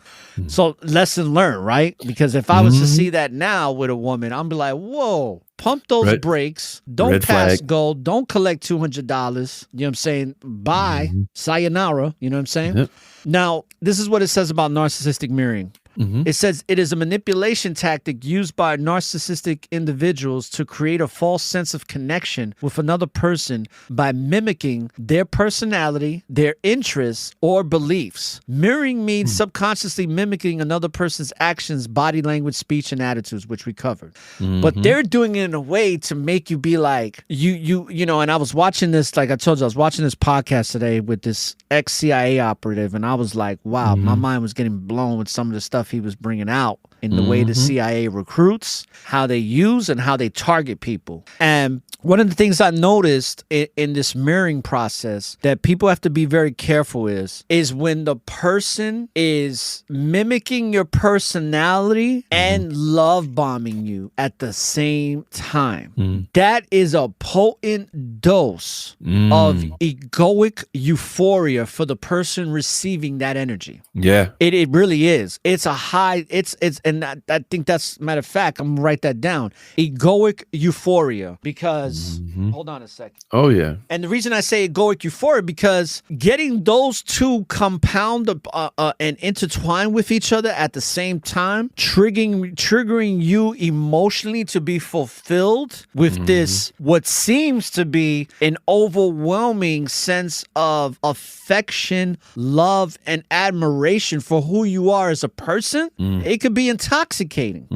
So lesson learned, right? Because if I was to see that now with a woman, I'm be like, whoa. Pump those brakes. Don't pass go. Don't collect $200. You know what I'm saying? Bye. Sayonara. You know what I'm saying? Yep. Now, this is what it says about narcissistic mirroring. It says it is a manipulation tactic used by narcissistic individuals to create a false sense of connection with another person by mimicking their personality, their interests, or beliefs. Mirroring means subconsciously mimicking another person's actions, body language, speech, and attitudes, which we covered. But they're doing it in a way to make you be like, you know, and I was watching this, like I told you, I was watching this podcast today with this ex-CIA operative, and I was like, wow, my mind was getting blown with some of the stuff he was bringing out in the way the CIA recruits, how they use and how they target people. And one of the things I noticed in this mirroring process that people have to be very careful is when the person is mimicking your personality and love bombing you at the same time. That is a potent dose of egoic euphoria for the person receiving that energy. Yeah. It really is. It's a high, and I think that's, matter of fact, I'm gonna write that down. Egoic euphoria, because, hold on a second. Oh, yeah. And the reason I say egoic euphoria, because getting those two compound and intertwine with each other at the same time, triggering you emotionally to be fulfilled with this, what seems to be an overwhelming sense of affection, love, and admiration for who you are as a person, it could be intoxicating.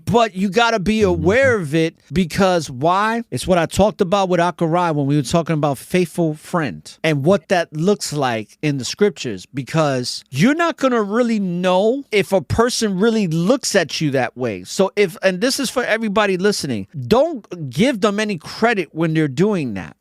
But you got to be aware of it, because why? It's what I talked about with Akarai when we were talking about faithful friend and what that looks like in the scriptures, because you're not going to really know if a person really looks at you that way. So and this is for everybody listening, don't give them any credit when they're doing that.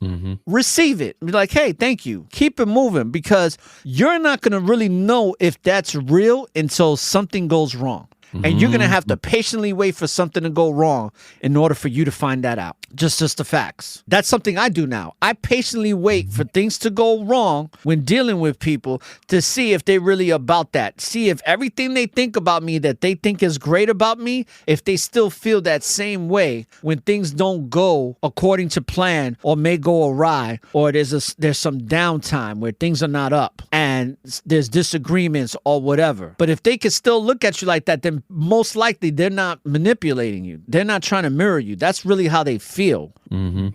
Receive it. Be like, hey, thank you. Keep it moving, because you're not going to really know if that's real until something goes wrong. And you're going to have to patiently wait for something to go wrong in order for you to find that out. Just the facts. That's something I do now. I patiently wait for things to go wrong when dealing with people to see if they're really about that. See if everything they think about me that they think is great about me, if they still feel that same way when things don't go according to plan or may go awry, or there's some downtime where things are not up and there's disagreements or whatever. But if they can still look at you like that, then most likely they're not manipulating you. They're not trying to mirror you. That's really how they feel.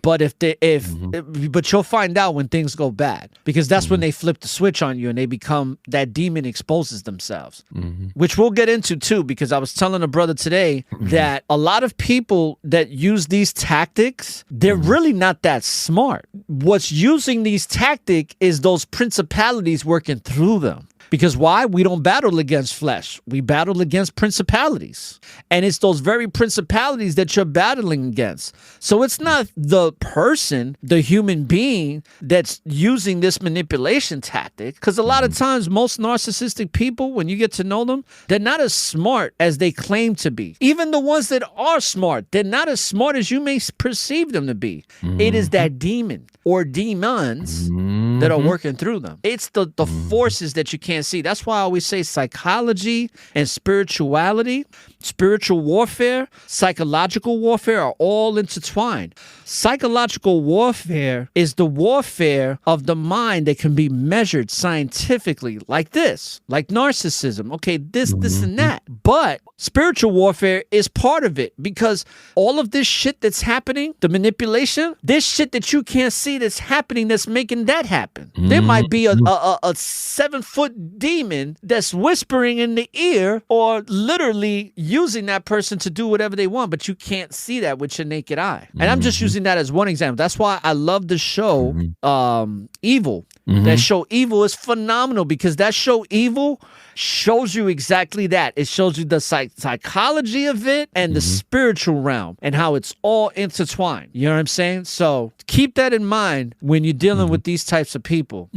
But but you'll find out when things go bad, because that's when they flip the switch on you and they become, that demon exposes themselves, which we'll get into too, because I was telling a brother today that a lot of people that use these tactics, they're really not that smart. What's using these tactics is those principalities working through them. Because why? We don't battle against flesh. We battle against principalities. And it's those very principalities that you're battling against. So it's not the person, the human being, that's using this manipulation tactic. Because a lot of times, most narcissistic people, when you get to know them, they're not as smart as they claim to be. Even the ones that are smart, they're not as smart as you may perceive them to be. It is that demon or demons that are working through them. It's the forces that you can't see. That's why I always say psychology and spirituality, spiritual warfare, psychological warfare are all intertwined. Psychological warfare is the warfare of the mind that can be measured scientifically, like this, like narcissism. Okay, this and that. But spiritual warfare is part of it, because all of this shit that's happening, the manipulation, this shit that you can't see that's happening, that's making that happen. There might be a 7-foot demon that's whispering in the ear or literally using that person to do whatever they want, but you can't see that with your naked eye. And I'm just using that as one example. That's why I love the show Evil. That show Evil is phenomenal, because that show Evil shows you exactly that. It shows you the psychology of it and the spiritual realm and how it's all intertwined. You know what I'm saying? So keep that in mind when you're dealing with these types of people.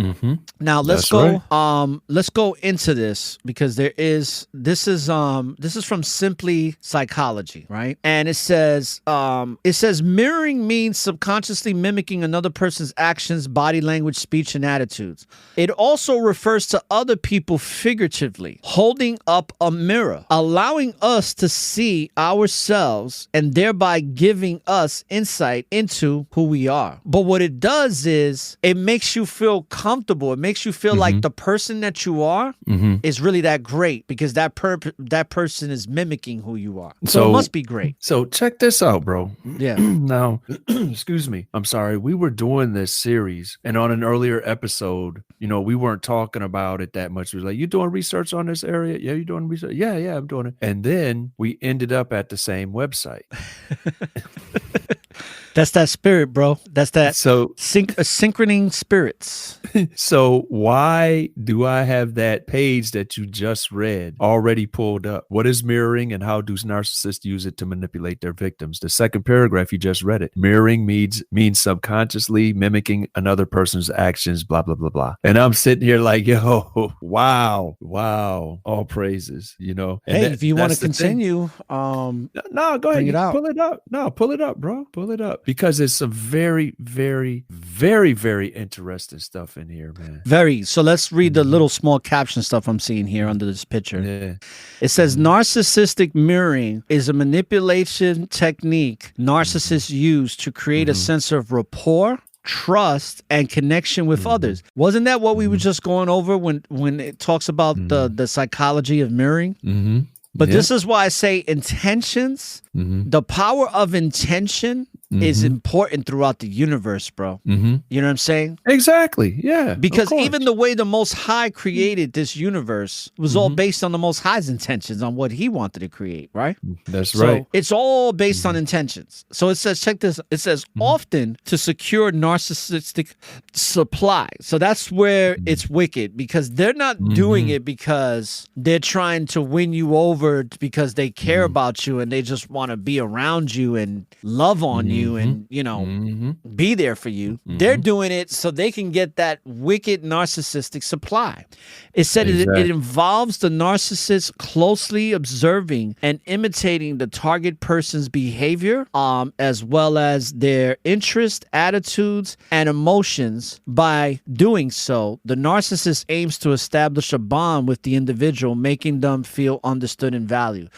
Now let's go. Right. Let's go into this, because this is from Simply Psychology, right? And it says mirroring means subconsciously mimicking another person's actions, body language, speech, and attitudes. It also refers to other people figuratively, holding up a mirror, allowing us to see ourselves and thereby giving us insight into who we are. But what it does is it makes you feel comfortable. It makes you feel like the person that you are is really that great, because that person is mimicking who you are. So it must be great. So check this out, bro. Yeah. Now, excuse me. I'm sorry. We were doing this series, and on an earlier episode, we weren't talking about it that much. We were like, you doing research on this area? Yeah, you doing research? Yeah, I'm doing it. And then we ended up at the same website. That's that spirit, bro. That's that synchroning spirits. So why do I have that page that you just read already pulled up? What is mirroring, and how do narcissists use it to manipulate their victims? The second paragraph, you just read it. Mirroring means subconsciously mimicking another person's actions, blah, blah, blah, blah. And I'm sitting here like, yo, wow, all praises, And hey, if you want to continue, no, go ahead. Pull it up. No, pull it up, bro. Pull it up. Because it's some very, very, very, very interesting stuff in here, man. Very. So let's read the little small caption stuff I'm seeing here under this picture. Yeah. It says narcissistic mirroring is a manipulation technique narcissists use to create a sense of rapport, trust, and connection with others. Wasn't that what we were just going over when it talks about the psychology of mirroring? But this is why I say intentions, the power of intention is important throughout the universe, bro. You know what I'm saying? Exactly. Yeah. Because even the way the Most High created this universe was all based on the Most High's intentions, on what he wanted to create, right? That's right. So it's all based on intentions. So it says, check this. It says often to secure narcissistic supply. So that's where it's wicked, because they're not doing it because they're trying to win you over, because they care about you and they just want to be around you and love on you and, be there for you. They're doing it so they can get that wicked narcissistic supply. It said it involves the narcissist closely observing and imitating the target person's behavior, as well as their interests, attitudes, and emotions. By doing so, the narcissist aims to establish a bond with the individual, making them feel understood and valued.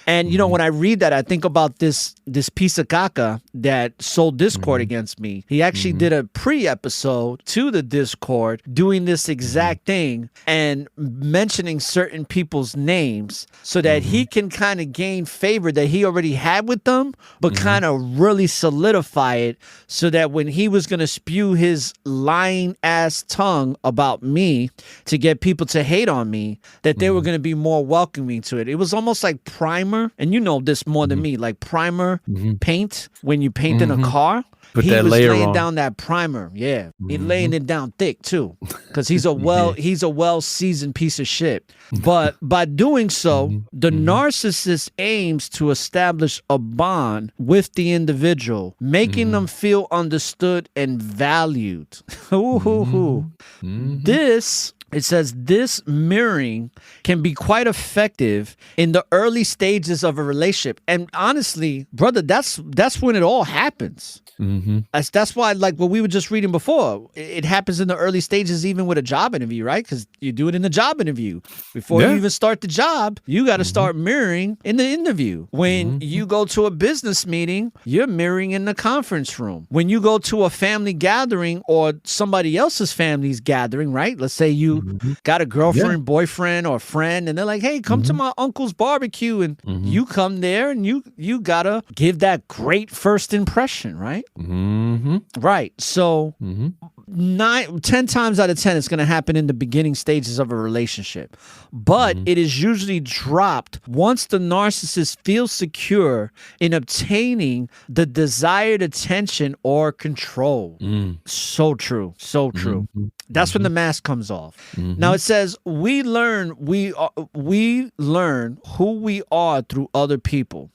And, when I read that, I think about this piece of caca that sold Discord against me. He actually did a pre-episode to the Discord doing this exact thing and mentioning certain people's names so that he can kind of gain favor that he already had with them, but kind of really solidify it so that when he was going to spew his lying ass tongue about me to get people to hate on me, that they were going to be more welcoming to it. It was almost like primer, and you know this more than me, like primer paint when you paint in a car. Put he that was layer laying on. down that primer. Yeah, he laying it down thick too, because he's a well seasoned piece of shit. But by doing so, the narcissist aims to establish a bond with the individual, making them feel understood and valued. This. It says this mirroring can be quite effective in the early stages of a relationship. And honestly, brother, that's when it all happens. That's why, like what we were just reading before, it happens in the early stages, even with a job interview, right? Because you do it in the job interview. Before you even start the job, you got to start mirroring in the interview. When you go to a business meeting, you're mirroring in the conference room. When you go to a family gathering or somebody else's family's gathering, right? Let's say you got a girlfriend, boyfriend, or friend, and they're like, hey, come to my uncle's barbecue. And you come there and you got to give that great first impression, right? Right. So 10 times out of 10, it's going to happen in the beginning stages of a relationship. But it is usually dropped once the narcissist feels secure in obtaining the desired attention or control. So true. So true. That's when the mask comes off. Now it says we learn who we are through other people.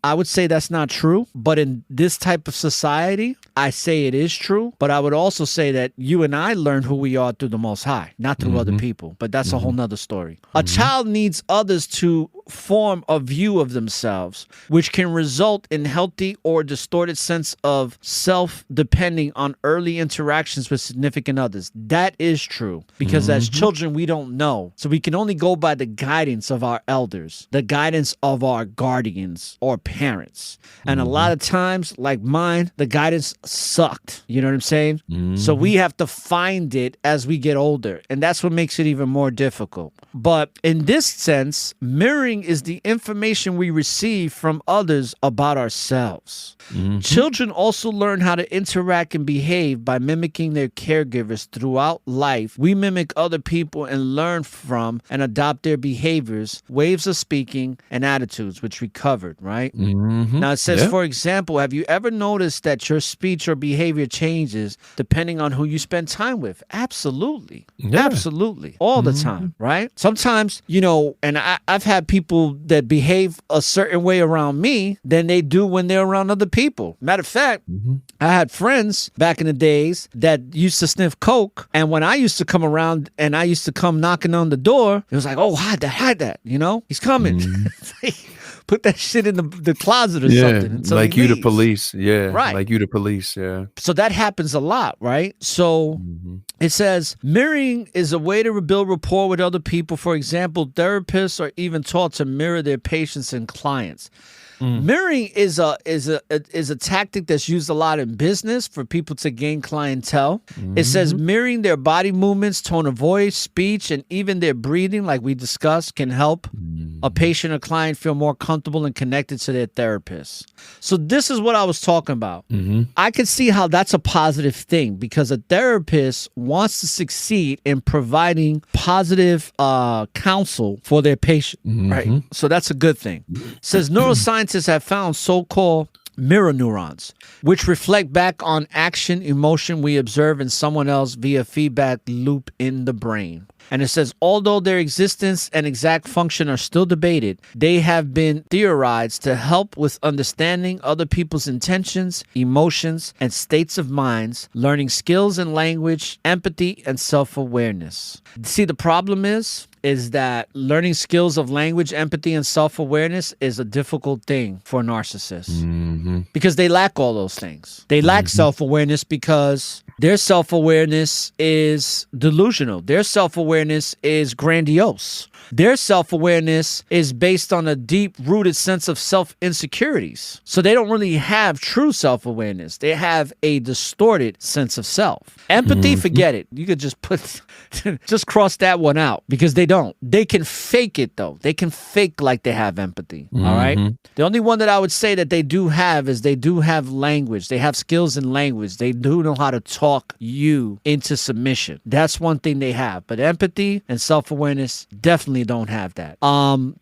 I would say that's not true, but in this type of society, I say it is true. But I would also say that you and I learn who we are through the Most High, not through other people. But that's a whole nother story. A child needs others to form a view of themselves, which can result in healthy or distorted sense of self depending on early interactions with significant others. That is true, because as children, we don't know. So we can only go by the guidance of our elders, the guidance of our guardians or parents. And a lot of times, like mine, the guidance sucked. You know what I'm saying? So we have to find it as we get older. And that's what makes it even more difficult. But in this sense, mirroring is the information we receive from others about ourselves. Children also learn how to interact and behave by mimicking their caregivers throughout life. We mimic other people and learn from and adopt their behaviors, ways of speaking, and attitudes, which we covered, right? Now it says, for example, have you ever noticed that your speech or behavior changes depending on who you spend time with? Absolutely. Absolutely. All the time, right? Sometimes, and I've had people that behave a certain way around me than they do when they're around other people. Matter of fact, I had friends back in the days that used to sniff coke, and when I used to come around and I used to come knocking on the door, it was like, oh, hide that, he's coming. Put that shit in the closet or something. So like you the police. Yeah. Right. Like you the police. Yeah. So that happens a lot, right? So it says mirroring is a way to build rapport with other people. For example, therapists are even taught to mirror their patients and clients. Mirroring is a tactic that's used a lot in business for people to gain clientele. It says mirroring their body movements, tone of voice, speech, and even their breathing, like we discussed, can help a patient or client feel more comfortable and connected to their therapist. So this is what I was talking about. I can see how that's a positive thing, because a therapist wants to succeed in providing positive counsel for their patient, right? So that's a good thing. It says neuroscientists have found so-called mirror neurons, which reflect back on action, emotion we observe in someone else via feedback loop in the brain. And it says, although their existence and exact function are still debated, they have been theorized to help with understanding other people's intentions, emotions, and states of minds, learning skills in language, empathy, and self-awareness. See, the problem is that learning skills of language, empathy, and self-awareness is a difficult thing for narcissists because they lack all those things. They lack self-awareness because their self-awareness is delusional. Their self-awareness is grandiose. Their self-awareness is based on a deep-rooted sense of self-insecurities. So they don't really have true self-awareness. They have a distorted sense of self. Empathy, forget it. You could just just cross that one out, because they don't. They can fake it, though. They can fake like they have empathy, all right? The only one that I would say that they do have is they do have language. They have skills in language. They do know how to talk. talk you into submission. That's one thing they have. But empathy and self-awareness definitely don't have that.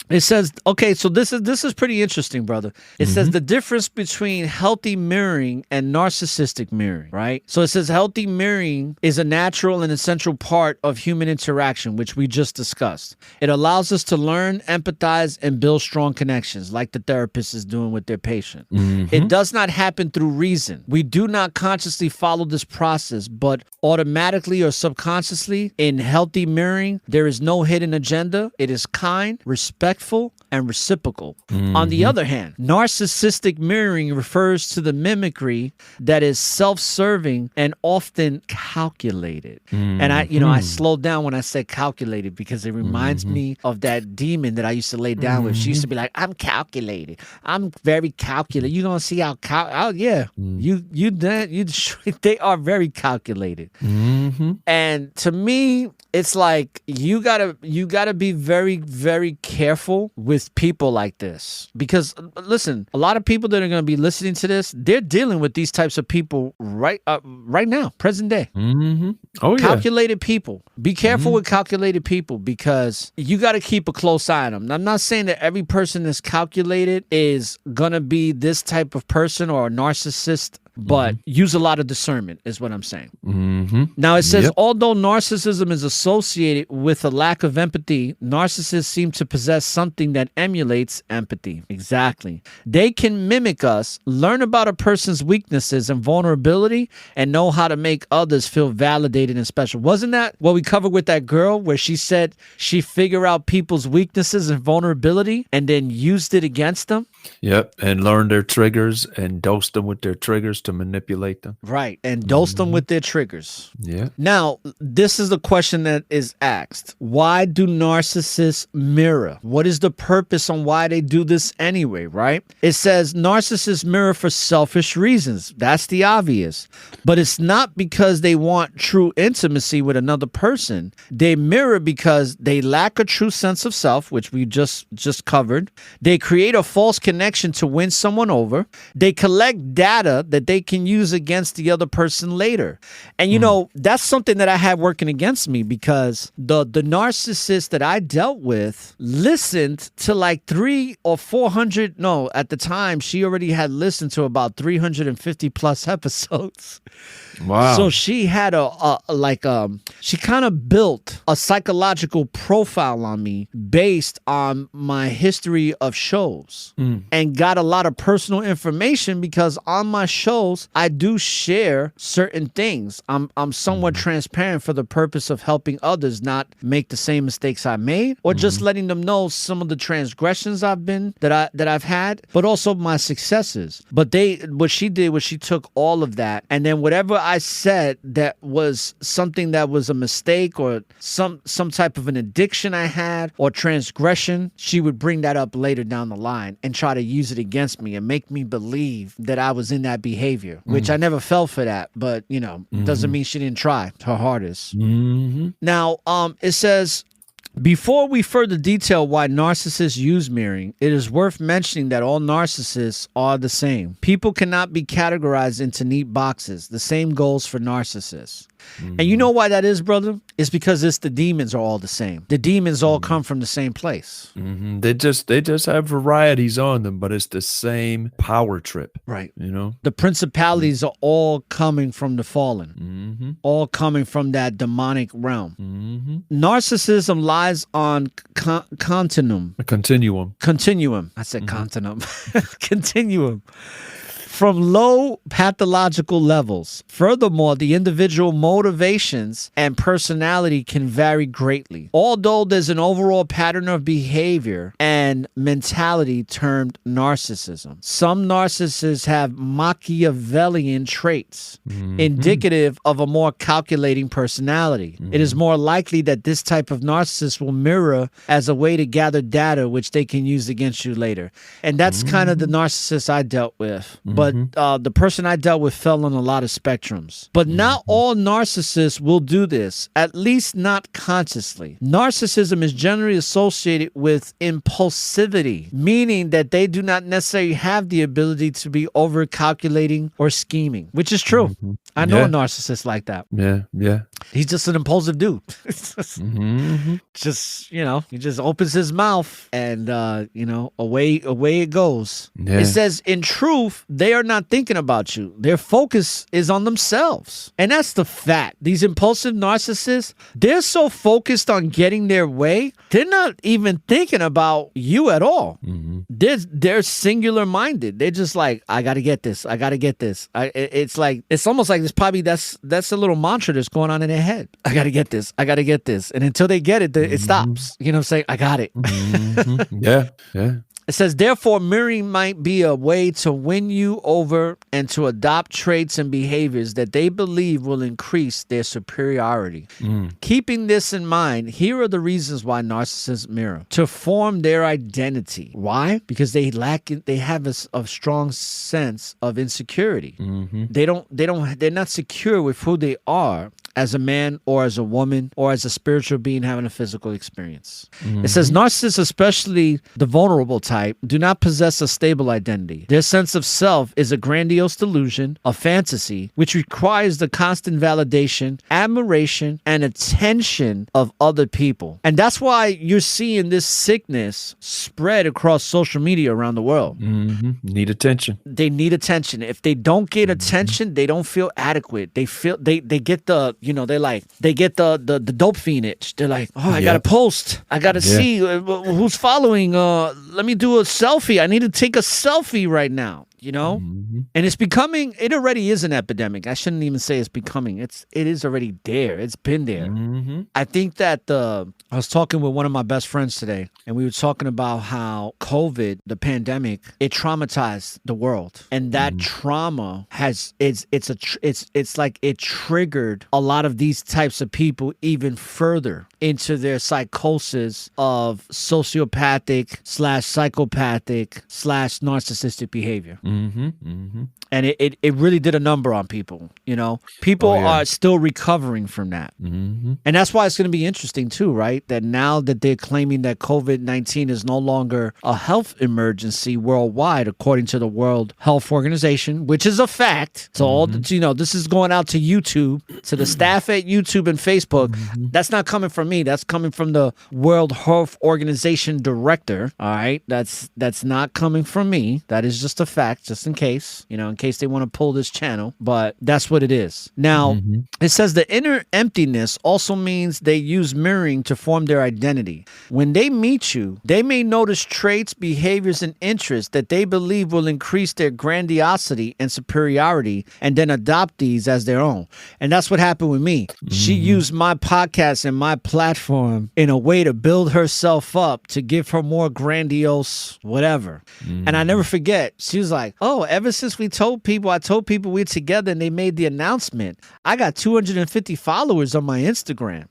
It says, okay, so this is pretty interesting, brother. It says the difference between healthy mirroring and narcissistic mirroring, right? So it says healthy mirroring is a natural and essential part of human interaction, which we just discussed. It allows us to learn, empathize, and build strong connections, like the therapist is doing with their patient. It does not happen through reason. We do not consciously follow this process, but automatically or subconsciously in healthy mirroring, there is no hidden agenda. It is kind, respectful, and reciprocal. On the other hand, narcissistic mirroring refers to the mimicry that is self-serving and often calculated. And I slowed down when I said calculated because it reminds me of that demon that I used to lay down with. She used to be like, I'm calculated. I'm very calculated. You gonna see how they are very calculated. And to me, it's like you gotta be very, very careful with people like this, because listen, a lot of people that are going to be listening to this, they're dealing with these types of people right now, present day. Oh, yeah. Calculated people. Be careful with calculated people, because you got to keep a close eye on them. I'm not saying that every person that's calculated is going to be this type of person or a narcissist, but use a lot of discernment is what I'm saying. Now it says, although narcissism is associated with a lack of empathy, narcissists seem to possess something that emulates empathy. Exactly. They can mimic us, learn about a person's weaknesses and vulnerability, and know how to make others feel validated and special. Wasn't that what we covered with that girl where she said she figured out people's weaknesses and vulnerability and then used it against them? Yep, and learn their triggers and dose them with their triggers to manipulate them. Right, and dose them with their triggers. Yeah. Now, this is the question that is asked. Why do narcissists mirror? What is the purpose on why they do this anyway, right? It says narcissists mirror for selfish reasons. That's the obvious. But it's not because they want true intimacy with another person. They mirror because they lack a true sense of self, which we just covered. They create a false connection to win someone over. They collect data that they can use against the other person later. And you know, that's something that I had working against me, because the narcissist that I dealt with listened to like 300 or 400, no, at the time she already had listened to about 350 plus episodes. Wow. So she had she kind of built a psychological profile on me based on my history of shows, and got a lot of personal information, because on my shows I do share certain things. I'm somewhat transparent for the purpose of helping others not make the same mistakes I made, or just letting them know some of the transgressions I've had, but also my successes. But what she did was she took all of that, and then whatever I said that was something that was a mistake or some type of an addiction I had or transgression, she would bring that up later down the line and try to use it against me and make me believe that I was in that behavior, which I never fell for that, but doesn't mean she didn't try her hardest. Now, it says, before we further detail why narcissists use mirroring, it is worth mentioning that all narcissists are the same. People cannot be categorized into neat boxes. The same goes for narcissists. And you know why that is, brother? It's because the demons are all the same. The demons all come from the same place. They just have varieties on them, but it's the same power trip. Right. The principalities are all coming from the fallen. All coming from that demonic realm. Narcissism lies on continuum. A continuum. I said continuum. Continuum. From low pathological levels. Furthermore, the individual motivations and personality can vary greatly. Although there's an overall pattern of behavior and mentality termed narcissism. Some narcissists have Machiavellian traits, indicative of a more calculating personality. It is more likely that this type of narcissist will mirror as a way to gather data which they can use against you later. And that's kind of the narcissist I dealt with. But the person I dealt with fell on a lot of spectrums. But not all narcissists will do this, at least not consciously. Narcissism is generally associated with impulsivity, meaning that they do not necessarily have the ability to be over-calculating or scheming, which is true. I know Yeah. a narcissist like that. Yeah. He's just an impulsive dude. Mm-hmm. Just, he just opens his mouth and, away it goes. Yeah. It says, in truth, they are not thinking about you. Their focus is on themselves. And that's the fact. These impulsive narcissists, they're so focused on getting their way, they're not even thinking about you at all. Mm-hmm. They're singular minded. They're just like, I got to get this. I got to get this. It's almost like that's a little mantra that's going on in their head. I got to get this. I got to get this. And until they get it, it stops. You know what I'm saying? I got it. Mm-hmm. Yeah. It says, therefore, mirroring might be a way to win you over and to adopt traits and behaviors that they believe will increase their superiority. Keeping this in mind, here are the reasons why narcissists mirror. To form their identity. Why? Because they have a strong sense of insecurity. Mm-hmm. They're not secure with who they are as a man or as a woman or as a spiritual being having a physical experience. It says narcissists, especially the vulnerable type, do not possess a stable identity. Their sense of self is a grandiose delusion, a fantasy, which requires the constant validation, admiration, and attention of other people. And that's why you're seeing this sickness spread across social media around the world. Mm-hmm. Need attention. They need attention. If they don't get attention, they don't feel adequate. They feel they get the they get the dope fiend itch. They're like, oh, I gotta post. I gotta see who's following. Let me do a selfie. I need to take a selfie right now. And it already is an epidemic. I shouldn't even say it's becoming. It is already there. It's been there. Mm-hmm. I think that I was talking with one of my best friends today, and we were talking about how COVID, the pandemic, it traumatized the world, and that trauma it's like it triggered a lot of these types of people even further into their psychosis of sociopathic / psychopathic / narcissistic behavior. Mm-hmm. Mm-hmm. And it really did a number on people. People are still recovering from that. Mm-hmm. And that's why it's going to be interesting too, right? That now that they're claiming that COVID-19 is no longer a health emergency worldwide, according to the World Health Organization, which is a fact. So all this is going out to YouTube, to the staff at YouTube and Facebook. That's not coming from me. That's coming from the World Health Organization director. All right. That's not coming from me. That is just a fact, just in case, in case they want to pull this channel, but that's what it is. Now, it says the inner emptiness also means they use mirroring to form their identity. When they meet you, they may notice traits, behaviors, and interests that they believe will increase their grandiosity and superiority, and then adopt these as their own. And that's what happened with me. She used my podcast and my platform in a way to build herself up, to give her more grandiose whatever. And I never forget, she was like, oh, ever since I told people we're together and they made the announcement, I got 250 followers on my Instagram.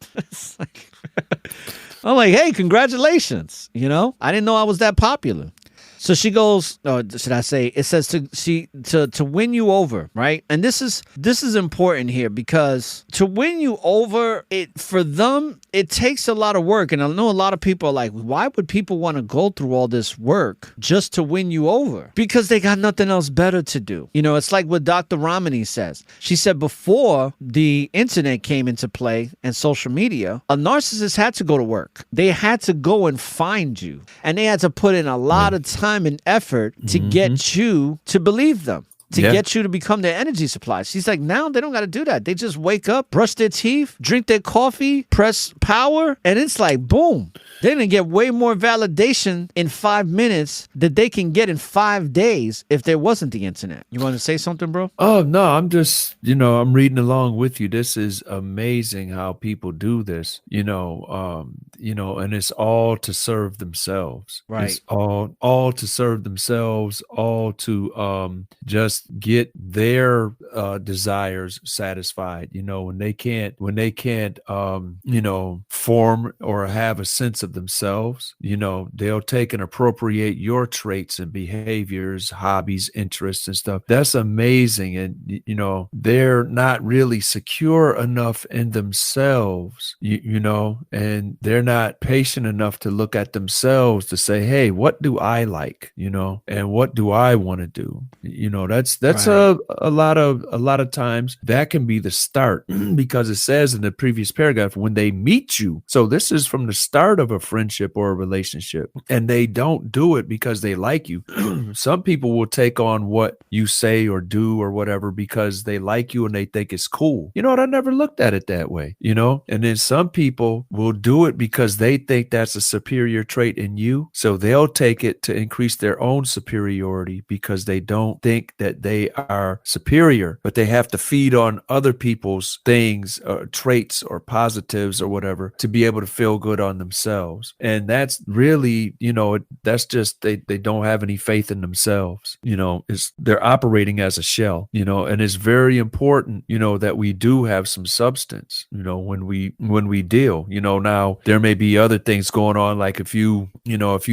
I'm like, hey, congratulations. I didn't know I was that popular. So she goes, or should I say, it says to win you over, right? And this is important here, because to win you over, for them, it takes a lot of work. And I know a lot of people are like, why would people want to go through all this work just to win you over? Because they got nothing else better to do. It's like what Dr. Ramani says. She said before the internet came into play and social media, a narcissist had to go to work. They had to go and find you. And they had to put in a lot of time and effort to get you to believe them, to get you to become their energy supply. She's like, now they don't got to do that. They just wake up, brush their teeth, drink their coffee, press power, and it's like, boom. They're going to get way more validation in 5 minutes that they can get in 5 days if there wasn't the internet. You want to say something, bro? Oh, no, I'm just, I'm reading along with you. This is amazing how people do this, and it's all to serve themselves. Right. It's all to serve themselves, all to just get their desires satisfied. When they can't form or have a sense of themselves, they'll take and appropriate your traits and behaviors, hobbies, interests, and stuff. That's amazing. And they're not really secure enough in themselves, and they're not patient enough to look at themselves to say, hey, what do I like, and what do I want to do? that's Right. a lot of times that can be the start because it says in the previous paragraph when they meet you. So this is from the start of a friendship or a relationship, and they don't do it because they like you. Some people will take on what you say or do or whatever because they like you and they think it's cool. You know what? I never looked at it that way, you know? And then some people will do it because they think that's a superior trait in you. So they'll take it to increase their own superiority because they don't think that they are superior, but they have to feed on other people's things or traits or positives or whatever to be able to feel good on themselves. And that's really, you know, that's just they don't have any faith in themselves. You know, they're operating as a shell, you know, and it's very important, you know, that we do have some substance, you know, when we deal, you know. Now there may be other things going on, like if you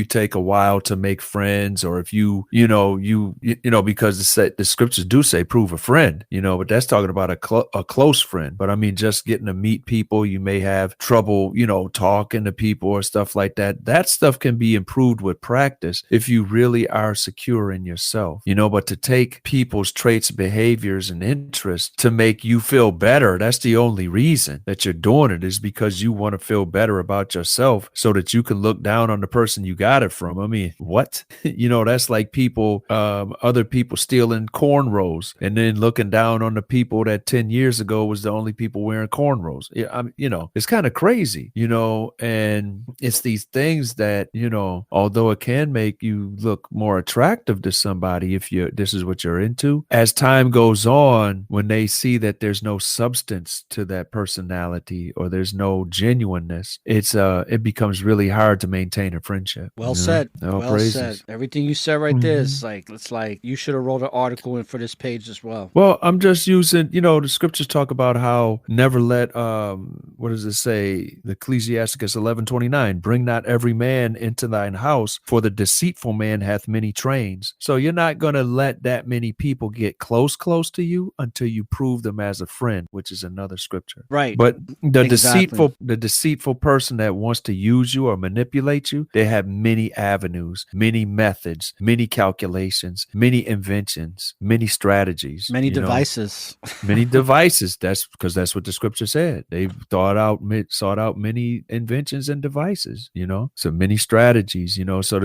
take a while to make friends, or if you know, because the scriptures do say prove a friend, you know, but that's talking about a close friend. But I mean, just getting to meet people, you may have trouble, you know, talking to people or stuff like that. That stuff can be improved with practice if you really are secure in yourself, you know. But to take people's traits, behaviors, and interests to make you feel better, that's the only reason that you're doing it, is because you want to feel better about yourself so that you can look down on the person you got it from. I mean, what? You know, that's like people, other people stealing cornrows and then looking down on the people that 10 years ago was the only people wearing cornrows. Yeah, you know, it's kind of crazy, you know, and it's these things that, you know, although it can make you look more attractive to somebody if this is what you're into, as time goes on, when they see that there's no substance to that personality or there's no genuineness, it becomes really hard to maintain a friendship. Well said. No Well praises. said. Everything you said right there is like, it's like you should have wrote an article in for this page as well. Well, I'm just using, you know, the scriptures talk about how never let, what does it say? The Ecclesiasticus 11:29, bring not every man into thine house, for the deceitful man hath many trains. So you're not going to let that many people get close to you until you prove them as a friend, which is another scripture. Right. But the Exactly. deceitful person that wants to use you or manipulate you, they have many avenues, many methods, many calculations, many inventions, many strategies, Many you know. devices. Many devices. That's because that's what the scripture said. They've sought out many inventions and devices, you know. So many strategies, you know. So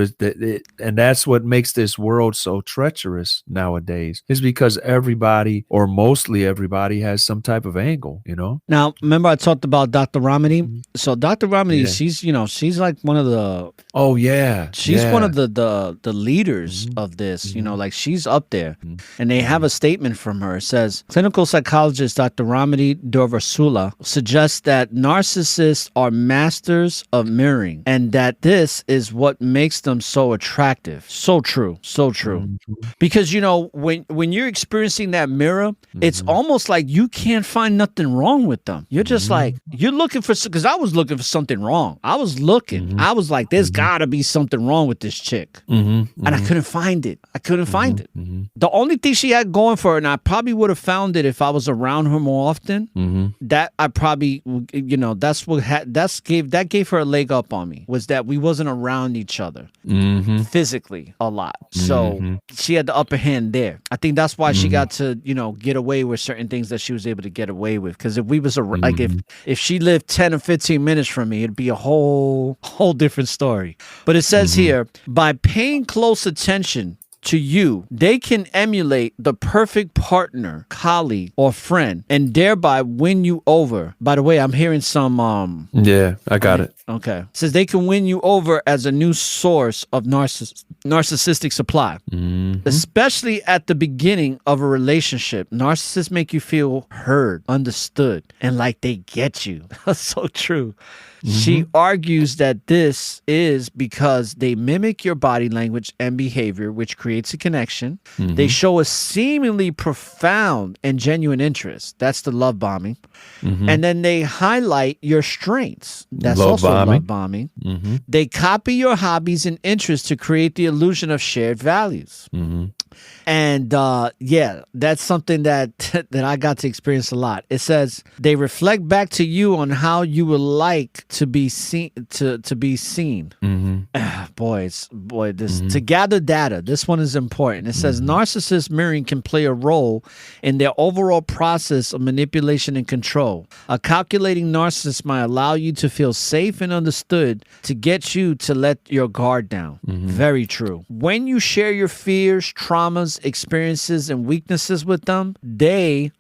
and that's what makes this world so treacherous nowadays, is because everybody, or mostly everybody, has some type of angle, you know. Now, remember I talked about Dr. Ramani? So Dr. Ramani, Yeah. she's like one of the Oh yeah, she's yeah. one of the leaders of this, you know, like she's up there. And they have a statement from her. It says, clinical psychologist Dr. Ramani Dorvasula suggests that narcissists are masters of mirroring, and that this is what makes them so attractive. So true. So true. Because, you know, when you're experiencing that mirror, it's almost like you can't find nothing wrong with them. You're just like, you're looking for, because I was looking for something wrong. I was looking. I was like, there's gotta be something wrong with this chick. And I couldn't find it. The only thing she had going for her, and I probably would have found it if I was around her more often, that I probably, you know, that's what that gave her a leg up on me, was that we wasn't around each other physically a lot. So she had the upper hand there. I think that's why she got to, you know, get away with certain things that she was able to get away with. Because if we was like, if she lived 10 or 15 minutes from me, it'd be a whole different story. But it says here, by paying close attention to you, they can emulate the perfect partner, colleague, or friend, and thereby win you over. By the way, I'm hearing some Yeah, I got it. Okay. It says they can win you over as a new source of narcissistic supply, especially at the beginning of a relationship. Narcissists make you feel heard, understood, and like they get you. That's so true. She argues that this is because they mimic your body language and behavior, which creates a connection. They show a seemingly profound and genuine interest. That's the love bombing. And then they highlight your strengths. That's also love bombing. They copy your hobbies and interests to create the illusion of shared values. And yeah, that's something that that I got to experience a lot. It says they reflect back to you on how you would like to be seen. To be seen. To gather data. This one is important. It says narcissist mirroring can play a role in their overall process of manipulation and control. A calculating narcissist might allow you to feel safe and understood to get you to let your guard down. Very true. When you share your fears, traumas, experiences, and weaknesses with them, they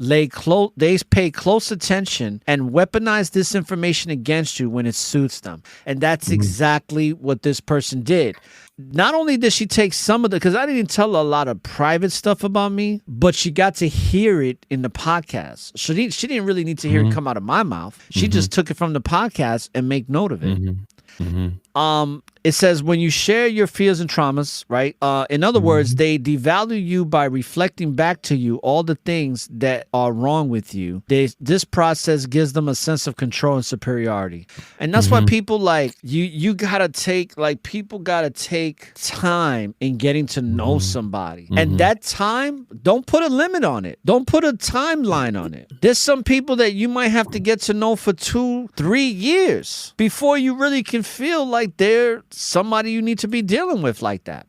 pay close attention and weaponize this information against you when it suits them. And that's exactly what this person did. Not only did she take some of because I didn't tell a lot of private stuff about me, but she got to hear it in the podcast. She didn't really need to hear it come out of my mouth. She just took it from the podcast and make note of it. It says when you share your fears and traumas, right? In other words, they devalue you by reflecting back to you all the things that are wrong with you. This process gives them a sense of control and superiority. And that's why people you gotta take, people gotta take time in getting to know somebody. And that time, don't put a limit on it. Don't put a timeline on it. There's some people that you might have to get to know for 2-3 years before you really can feel like they're somebody you need to be dealing with like that.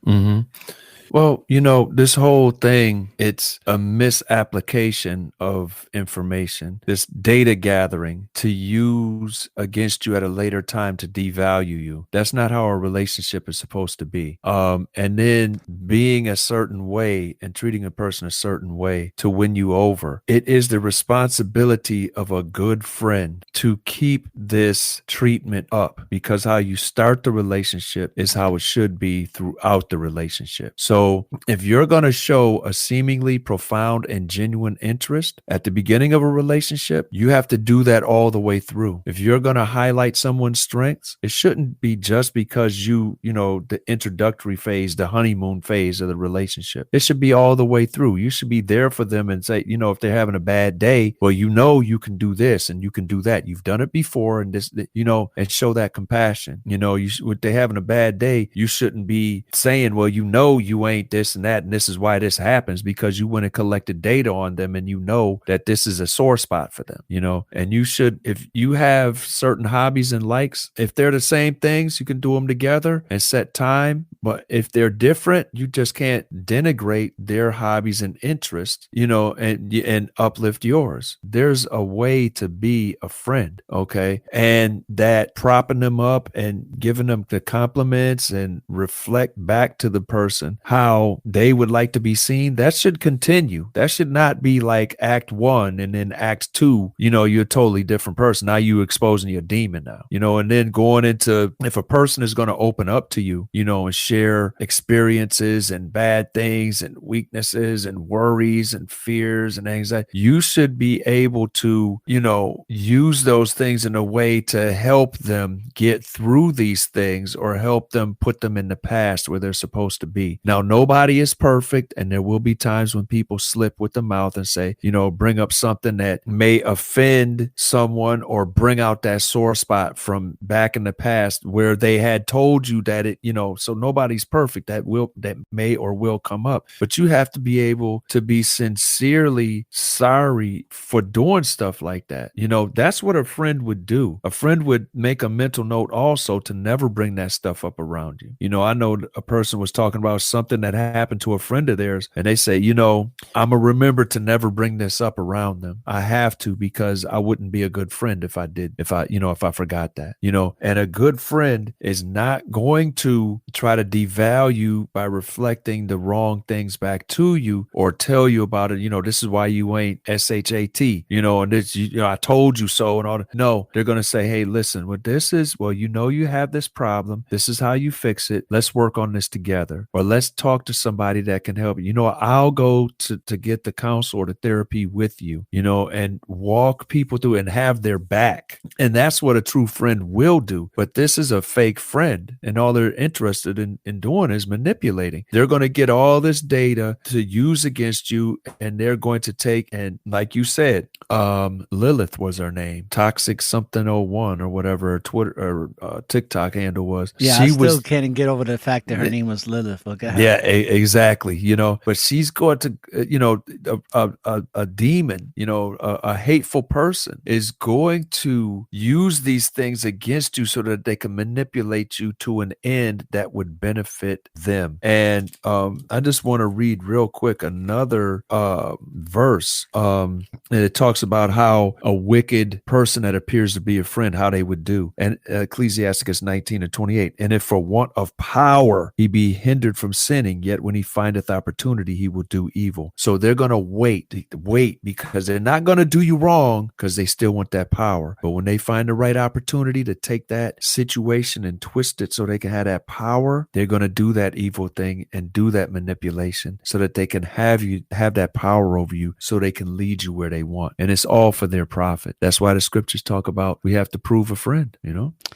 Well, this whole thing, it's a misapplication of information, this data gathering to use against you at a later time to devalue you. That's not how a relationship is supposed to be. And then being a certain way and treating a person a certain way to win you over. It is the responsibility of a good friend to keep this treatment up, because how you start the relationship is how it should be throughout the relationship. So if you're going to show a seemingly profound and genuine interest at the beginning of a relationship, you have to do that all the way through. If you're going to highlight someone's strengths, it shouldn't be just because the introductory phase, the honeymoon phase of the relationship. It should be all the way through. You should be there for them and say, if they're having a bad day, well, you can do this and you can do that. You've done it before, and this, and show that compassion. If they're having a bad day, you shouldn't be saying, well, you ain't this and that, and this is why this happens, because you went and collected data on them and that this is a sore spot for them, and you should, if you have certain hobbies and likes, if they're the same things, you can do them together and set time. But if they're different, you just can't denigrate their hobbies and interests, and uplift yours. There's a way to be a friend, okay? And that propping them up and giving them the compliments and reflect back to the person how they would like to be seen, that should continue. That should not be like act 1 and then act 2, you're a totally different person. Now you exposing your demon now, and then going into, if a person is going to open up to you, and share experiences and bad things and weaknesses and worries and fears and anxiety, you should be able to, use those things in a way to help them get through these things, or help them put them in the past where they're supposed to be. Now, nobody is perfect, and there will be times when people slip with the mouth and say, bring up something that may offend someone or bring out that sore spot from back in the past where they had told you that it, so nobody's perfect. That may or will come up, but you have to be able to be sincerely sorry for doing stuff like that. That's what a friend would do. A friend would make a mental note also to never bring that stuff up around you. I know a person was talking about something that happened to a friend of theirs, and they say, I'm gonna remember to never bring this up around them. I have to, because I wouldn't be a good friend if I forgot that, and a good friend is not going to try to devalue by reflecting the wrong things back to you or tell you about it. This is why you ain't SHAT, and this, I told you so and all that. No, they're going to say, hey, listen, what this is, well, you have this problem. This is how you fix it. Let's work on this together, or let's talk to somebody that can help you. I'll go to get the counsel or the therapy with you, and walk people through and have their back. And that's what a true friend will do. But this is a fake friend, and all they're interested in doing is manipulating. They're going to get all this data to use against you, and they're going to take, and like you said, Lilith was her name, Toxic something 01 or whatever her Twitter or TikTok handle was. Yeah, I still can't get over the fact that her name was Lilith. Okay. Yeah, exactly. But she's going to, a demon, a hateful person is going to use these things against you so that they can manipulate you to an end that would benefit them. And I just want to read real quick another verse. And it talks about how a wicked person that appears to be a friend, how they would do. And Ecclesiasticus 19:28. And if for want of power he be hindered from sinning, yet when he findeth opportunity, he will do evil. So they're going to wait because they're not going to do you wrong because they still want that power. But when they find the right opportunity to take that situation and twist it so they can have that power, they're going to do that evil thing and do that manipulation so that they can have that power over you so they can lead you where they want. And it's all for their profit. That's why the scriptures talk about we have to prove a friend,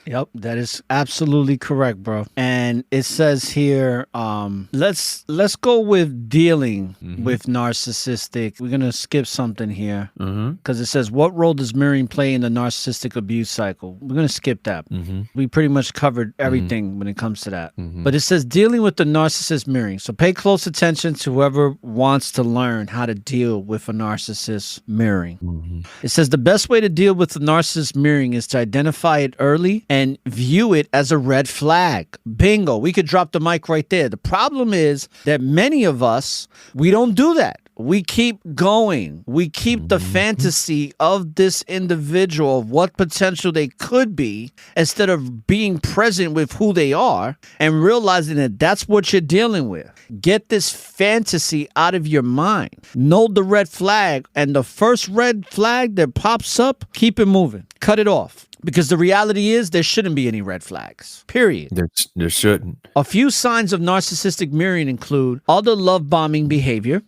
Yep, that is absolutely correct, bro. And it says here, let's go with dealing with narcissistic. We're gonna skip something here because it says, what role does mirroring play in the narcissistic abuse cycle? We're gonna skip that. We pretty much covered everything when it comes to that. But it says dealing with the narcissist mirroring. So pay close attention to whoever wants to learn how to deal with a narcissist mirroring. It says the best way to deal with the narcissist mirroring is to identify it early and view it as a red flag. Bingo. We could drop the mic right there. The problem is that many of us, we don't do that. We keep going. We keep the fantasy of this individual, of what potential they could be, instead of being present with who they are and realizing that that's what you're dealing with. Get this fantasy out of your mind. Know the red flag, and the first red flag that pops up, keep it moving. Cut it off. Because the reality is there shouldn't be any red flags, period. There shouldn't. A few signs of narcissistic mirroring include other love bombing behavior.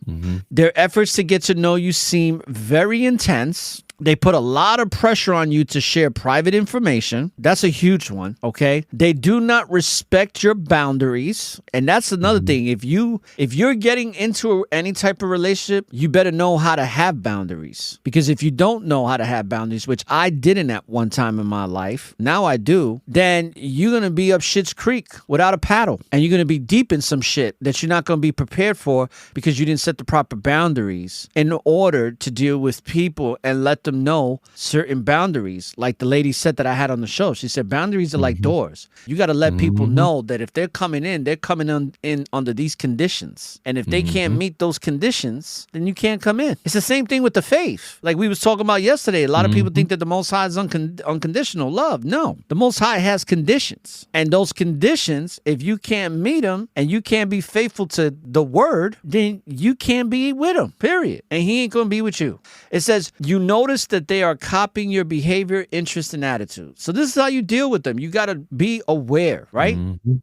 Their efforts to get to know you seem very intense. They put a lot of pressure on you to share private information. That's a huge one, okay? They do not respect your boundaries. And that's another thing. If you're getting into any type of relationship, you better know how to have boundaries. Because if you don't know how to have boundaries, which I didn't at one time in my life, now I do, then you're going to be up shit's creek without a paddle. And you're going to be deep in some shit that you're not going to be prepared for because you didn't set the proper boundaries in order to deal with people and let them know certain boundaries. Like the lady said that I had on the show, she said boundaries are like doors. You got to let people know that if they're coming in, they're coming in under these conditions, and if they can't meet those conditions, then you can't come in. It's the same thing with the faith, like we was talking about yesterday. A lot of people think that the Most High is unconditional love. No, the Most High has conditions, and those conditions, if you can't meet them and you can't be faithful to the word, then you can't be with him, period. And he ain't gonna be with you. It says you notice that they are copying your behavior, interest, and attitude. So this is how you deal with them. You got to be aware, right?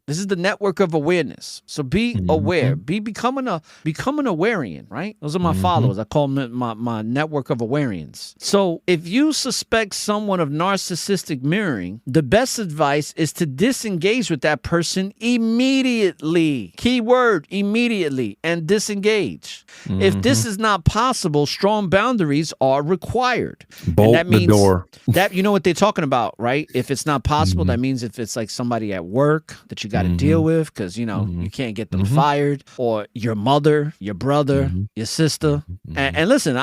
This is the network of awareness. So be aware. Becoming a Awarian, right? Those are my followers. I call them my network of Awarians. So if you suspect someone of narcissistic mirroring, the best advice is to disengage with that person immediately. Keyword, immediately, and disengage. If this is not possible, strong boundaries are required. Bolt that means the door. That, you know what they're talking about, right? If it's not possible, that means if it's like somebody at work that you got to deal with because, you can't get them fired, or your mother, your brother, your sister. And listen,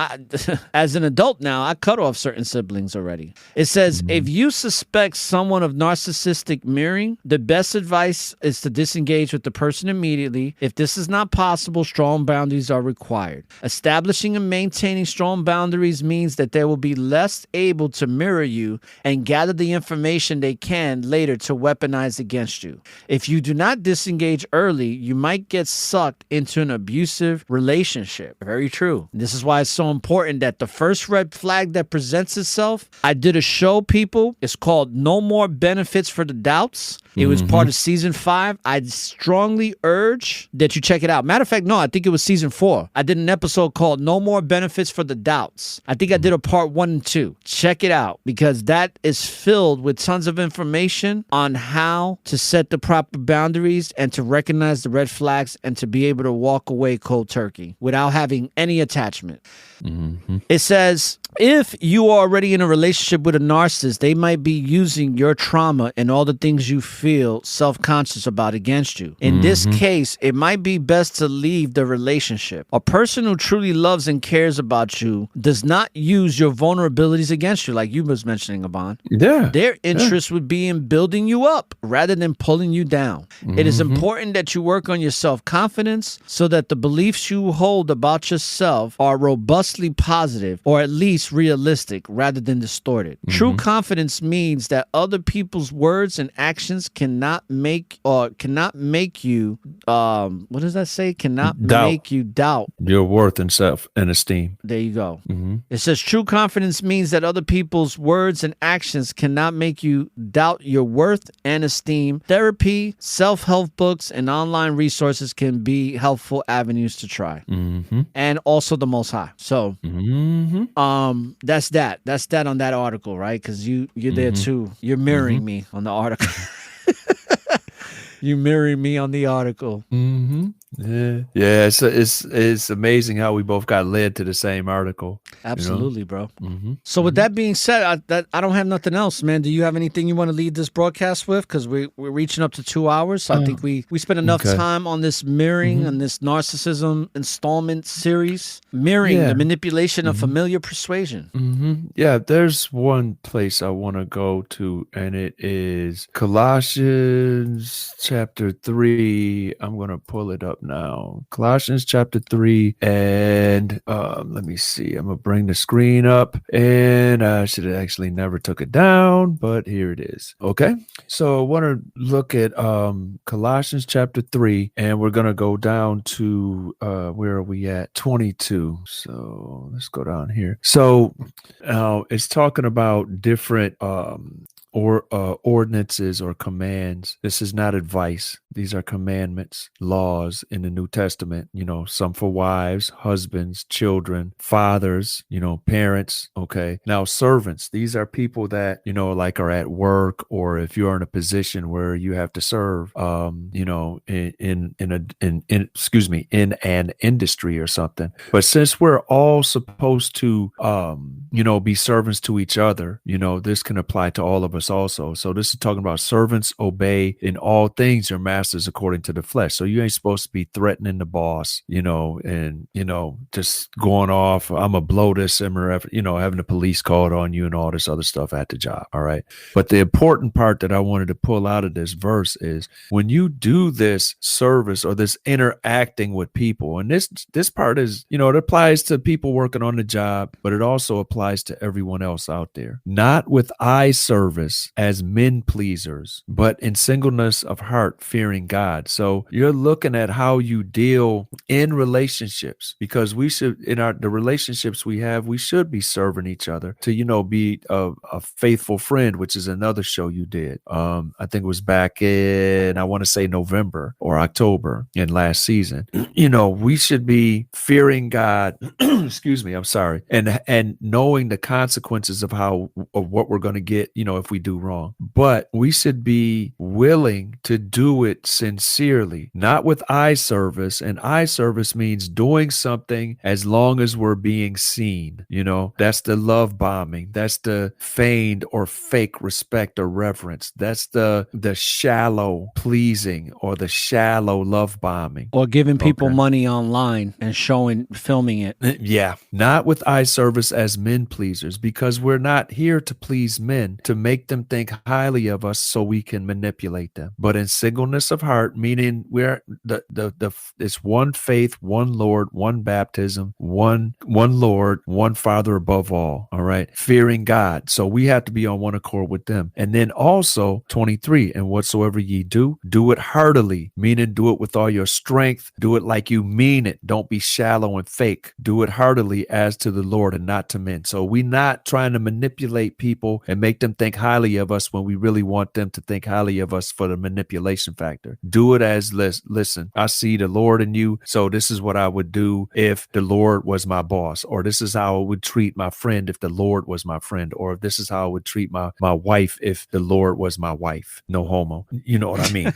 as an adult now, I cut off certain siblings already. It says, if you suspect someone of narcissistic mirroring, the best advice is to disengage with the person immediately. If this is not possible, strong boundaries are required. Establishing and maintaining strong boundaries means that they will be less able to mirror you and gather the information they can later to weaponize against you. If you do not disengage early, you might get sucked into an abusive relationship. Very true. This is why it's so important that the first red flag that presents itself, I did a show, people. It's called No More Benefits for the Doubts. It was part of season 5. I'd strongly urge that you check it out. Matter of fact, no, I think it was season 4. I did an episode called No More Benefits for the Doubts. I think I did a part part 1 and 2. Check it out, because that is filled with tons of information on how to set the proper boundaries and to recognize the red flags and to be able to walk away cold turkey without having any attachment. It says, if you are already in a relationship with a narcissist, they might be using your trauma and all the things you feel self-conscious about against you. In this case, it might be best to leave the relationship. A person who truly loves and cares about you does not use your vulnerabilities against you, like you was mentioning, Aban. Yeah. Their interest would be in building you up rather than pulling you down. It is important that you work on your self-confidence so that the beliefs you hold about yourself are robustly positive, or at least realistic rather than distorted. True confidence means that other people's words and actions cannot make you what does that say? Cannot make you doubt your worth and self and esteem. There you go. It says true confidence means that other people's words and actions cannot make you doubt your worth and esteem. Therapy, self-help books, and online resources can be helpful avenues to try. And also the Most High. So that's that on that article, right? Because you're there too. You're mirroring me on the article. You mirroring me on the article. Yeah. It's amazing how we both got led to the same article. Absolutely, bro. So with that being said, I don't have nothing else, man. Do you have anything you want to lead this broadcast with? Because we're reaching up to 2 hours. So I think we spent enough time on this mirroring and this narcissism installment series. Mirroring, the manipulation of familiar persuasion. Yeah, there's one place I want to go to, and it is Colossians chapter 3. I'm going to pull it up now. Colossians chapter 3, and let me see. I'm going to bring the screen up, and I should have actually never took it down, but here it is. Okay, so I want to look at Colossians chapter 3, and we're going to go down to, where are we at? 22. So let's go down here. So it's talking about different ordinances or commands. This is not advice. These are commandments, laws in the New Testament, some for wives, husbands, children, fathers, parents. Okay. Now, servants, these are people that, like are at work, or if you're in a position where you have to serve, in an industry or something. But since we're all supposed to, be servants to each other, this can apply to all of us also. So this is talking about servants obey in all things your masters according to the flesh. So you ain't supposed to be threatening the boss, and just going off, I'm gonna blow this MRF, having the police called on you and all this other stuff at the job. All right. But the important part that I wanted to pull out of this verse is when you do this service or this interacting with people, and this part is, it applies to people working on the job, but it also applies to everyone else out there. Not with eye service as men pleasers, but in singleness of heart, fearing God. So you're looking at how you deal in relationships, because we should, in the relationships we have, we should be serving each other to, be a faithful friend, which is another show you did. I think it was back in, I want to say November or October in last season. We should be fearing God, excuse me, I'm sorry, and knowing the consequences of what we're going to get, if we do wrong. But we should be willing to do it sincerely, not with eye service. And eye service means doing something as long as we're being seen. That's the love bombing. That's the feigned or fake respect or reverence. That's the shallow pleasing or the shallow love bombing. Or giving people money online and filming it. Yeah. Not with eye service as men pleasers, because we're not here to please men, to make them think highly of us so we can manipulate them. But in singleness of heart, meaning we're it's one faith, one Lord, one baptism, one Lord, one Father above all. All right. Fearing God. So we have to be on one accord with them. And then also 23, and whatsoever ye do it heartily, meaning do it with all your strength. Do it like you mean it. Don't be shallow and fake. Do it heartily as to the Lord and not to men. So we're not trying to manipulate people and make them think highly highly of us when we really want them to think highly of us for the manipulation factor. Do it as, listen, I see the Lord in you, so this is what I would do if the Lord was my boss, or this is how I would treat my friend if the Lord was my friend, or if this is how I would treat my wife if the Lord was my wife. No homo. You know what I mean?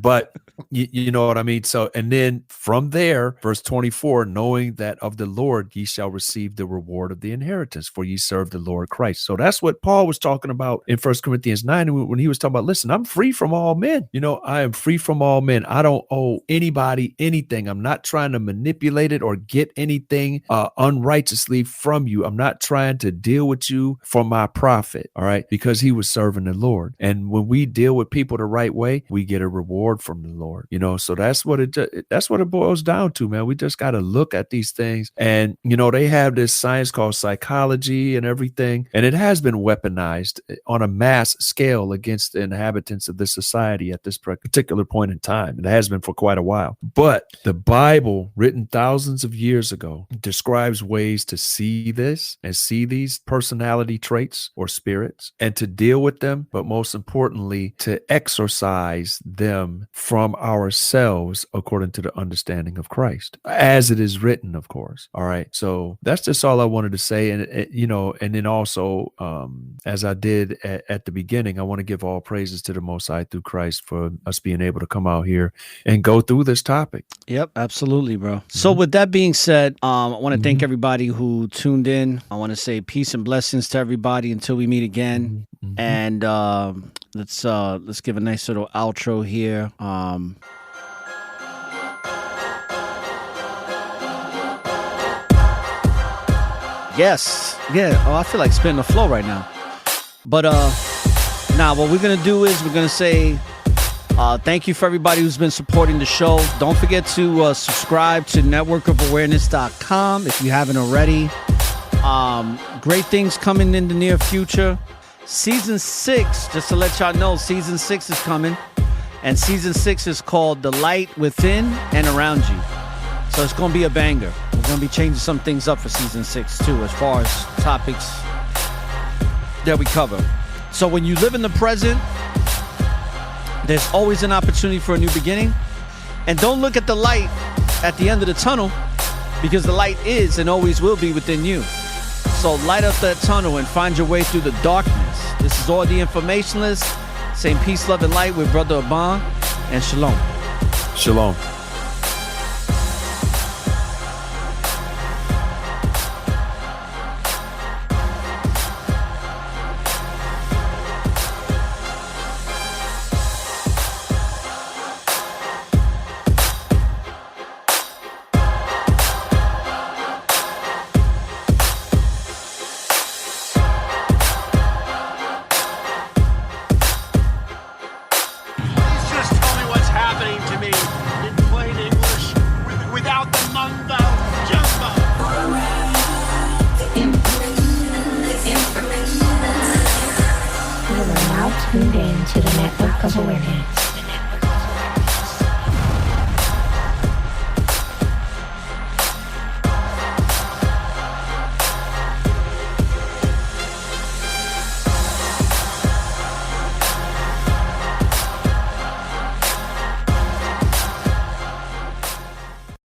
But you know what I mean? So, and then from there, verse 24, knowing that of the Lord ye shall receive the reward of the inheritance, for ye serve the Lord Christ. So that's what Paul was talking about in 1 Corinthians 9 when he was talking about, listen, I'm free from all men. You know, I am free from all men. I don't owe anybody anything. I'm not trying to manipulate it or get anything unrighteously from you. I'm not trying to deal with you for my profit, all right? Because he was serving the Lord. And when we deal with people the right way, we get a reward from the Lord, you know? So that's what it boils down to, man. We just got to look at these things. And, you know, they have this science called psychology and everything, and it has been weaponized on a mass scale against the inhabitants of this society at this particular point in time. It has been for quite a while. But the Bible, written thousands of years ago, describes ways to see this and see these personality traits or spirits and to deal with them, but most importantly, to exorcise them from ourselves according to the understanding of Christ, as it is written, of course. All right. So that's just all I wanted to say. And, you know, and then also, as I did at the beginning, I want to give all praises to the Most High through Christ for us being able to come out here and go through this topic. Yep, absolutely, bro. So with that being said, I want to thank everybody who tuned in. I want to say peace and blessings to everybody until we meet again. And let's give a nice little outro here. Yes. Yeah. Oh, I feel like spinning the flow right now. But now what we're gonna do is we're gonna say thank you for everybody who's been supporting the show. Don't forget to subscribe to networkofawareness.com if you haven't already. Great things coming in the near future. Season 6, just to let y'all know, Season 6 is coming. And Season 6 is called The Light Within and Around You. So it's going to be a banger. We're going to be changing some things up for Season 6 too, as far as topics that we cover. So when you live in the present, there's always an opportunity for a new beginning. And don't look at the light at the end of the tunnel, because the light is and always will be within you. So light up that tunnel and find your way through the darkness. This is All the Informationalists, saying peace, love, and light with Brother Aban, and shalom. Shalom. Tuned in to the Network of Awareness.